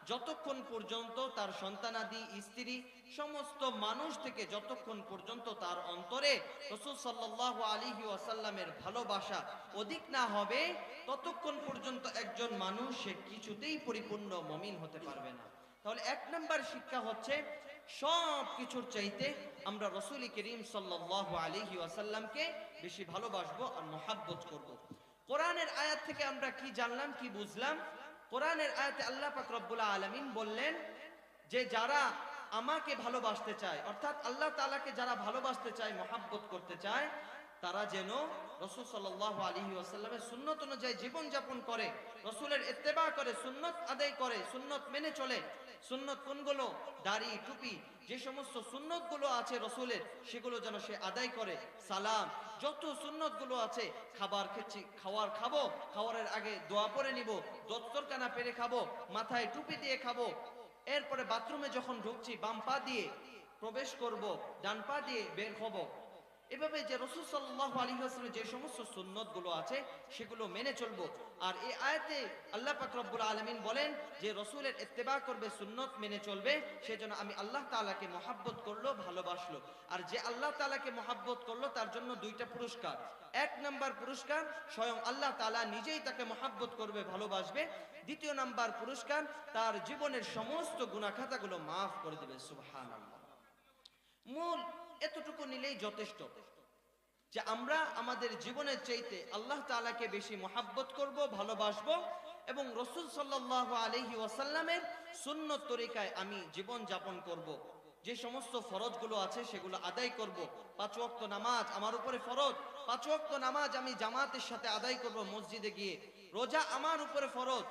S1: যতক্ষণ পর্যন্ত তার সন্তানাদি, স্ত্রী, সমস্ত মানুষ থেকে যতক্ষণ পর্যন্ত তার অন্তরে রাসূল সাল্লাল্লাহু আলাইহি ওয়াসাল্লামের ভালোবাসা অধিক না হবে, ততক্ষণ পর্যন্ত একজন মানুষ সে কিছুতেই পরিপূর্ণ মুমিন হতে পারবে না। তাহলে 1 নাম্বার শিক্ষা হচ্ছে সব কিছুর চাইতে আমরা রাসূল করিম সাল্লাল্লাহু আলাইহি ওয়াসাল্লামকে বেশি ভালোবাসবো আর মহাব্বত করব। কোরআনের আয়াত থেকে আমরা কি জানলাম, কি বুঝলাম? কোরআনের আয়াতে আল্লাহ পাক রব্বুল আলামিন বললেন যে যারা আমাকে ভালোবাসতে চায়, অর্থাৎ আল্লাহ তাআলাকে যারা ভালোবাসতে চায়, মহাব্বত করতে চায়, তারা যেন রাসূল সাল্লাল্লাহু আলাইহি ওয়াসাল্লামের সুন্নত অনুযায়ী জীবন যাপন করে, রাসূলের ইত্তেবা করে, সুন্নত আদায় করে, সুন্নত মেনে চলে। সুন্নত কোনগুলো? দাড়ি, টুপি, যে সমস্ত সুন্নতগুলো আছে রাসূলের, সেগুলো যেন সে আদায় করে। সালাম, যত সুন্নতগুলো আছে, খাবার খেচ্ছি, খাবো, খাওয়ারের আগে দোয়া পড়ে নিব, দস্তরখানা পেরে খাবো, মাথায় টুপি দিয়ে খাবো, এরপরে বাথরুমে যখন ঢুকছি বাম পা দিয়ে প্রবেশ করব, ডান পা দিয়ে বের হব। এভাবে যে রাসূল সাল্লাল্লাহু আলাইহি ওয়াসাল্লামের যে সমস্ত সুন্নতগুলো আছে সেগুলো মেনে চলবো। আর এই আয়াতে আল্লাহ পাক রব্বুল আলামিন বলেন যে রাসূলের ইত্তেবা করবে, সুন্নত মেনে চলবে, সেজন্য আমি আল্লাহ তাআলাকে মহব্বত করলো, ভালোবাসলো। আর যে আল্লাহ তাআলাকে মহব্বত করলো তার জন্য দুইটা পুরস্কার। এক নাম্বার পুরস্কার, স্বয়ং আল্লাহ তাআলা নিজেই তাকে মহব্বত করবে, ভালোবাসবে। দ্বিতীয় নাম্বার পুরস্কার, তার জীবনের সমস্ত গুনাহ খাতাগুলো মাফ করে দিবে। সুবহানাল্লাহ। মূল এতটুকু নিলেই যথেষ্ট যে আমরা আমাদের জীবনের চাইতে আল্লাহ তাআলাকে বেশি মহাব্বত করব, ভালোবাসবো, এবং রাসূল সাল্লাল্লাহু আলাইহি ওয়াসাল্লামের সুন্নত তরিকায় আমি জীবন যাপন করব। যে সমস্ত ফরজগুলো আছে সেগুলো আদায় করব। 5 ওয়াক্ত নামাজ আমার উপরে ফরজ, 5 ওয়াক্ত নামাজ আমি জামাতের সাথে আদায় করব মসজিদে গিয়ে। রোজা আমার উপরে ফরজ,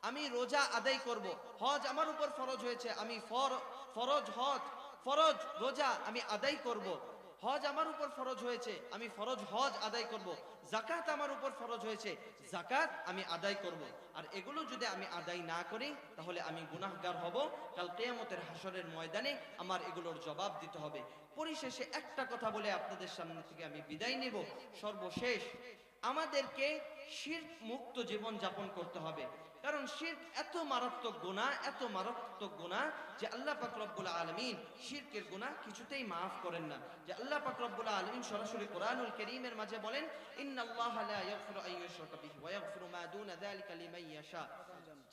S1: আমি রোজা আদায় করব। হজ আমার উপর ফরজ হয়েছে, আমি ফরজ রোজা আমি আদায় করব। হজ আমার উপর ফরজ হয়েছে, আমি ফরজ হজ আদায় করব। যাকাত আমার উপর ফরজ হয়েছে, যাকাত আমি আদায় করব। আর এগুলো যদি আমি আদায় না করি তাহলে আমি গুনাহগার হব। কাল কিয়ামতের হাসরের ময়দানে আমার এগুলোর জবাব দিতে হবে। পরিশেষে একটা কথা বলে আপনাদের সামনে থেকে আমি বিদায় নেব। সর্বশেষ, আমাদেরকে শিরক মুক্ত জীবন যাপন করতে হবে। কারণ শিরক এত মারাত্মক গুনাহ, এত মারাত্মক গুনাহ যে আল্লাহ পাক রব্বুল আলামিন শিরকের গুনাহ কিছুতেই মাফ করেন না। যে আল্লাহ পাক রব্বুল আলামিন সরাসরি কোরআনুল কারীমের মাঝে বলেন, ইন্নাল্লাহা লা ইয়াগফিরু আন ইউশরাকা বিহি ওয়া ইয়াগফিরু মা দুনা যালিকা লিমান ইয়াশা।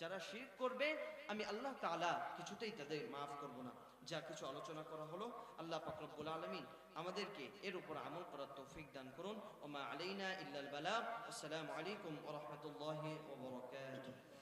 S1: যারা শিরক করবে আমি আল্লাহ তাআলা কিছুতেই তাদের মাফ করব না। যা কিছু আলোচনা করা হলো, আল্লাহ পাক রব্বুল আলামিন আমাদেরকে এর উপর আমল করার তৌফিক দান করুন। ওয়া মা আলাইনা ইল্লাল বালাগ। আসসালামু আলাইকুম ওয়া রাহমাতুল্লাহি ওয়া বারাকাতুহু।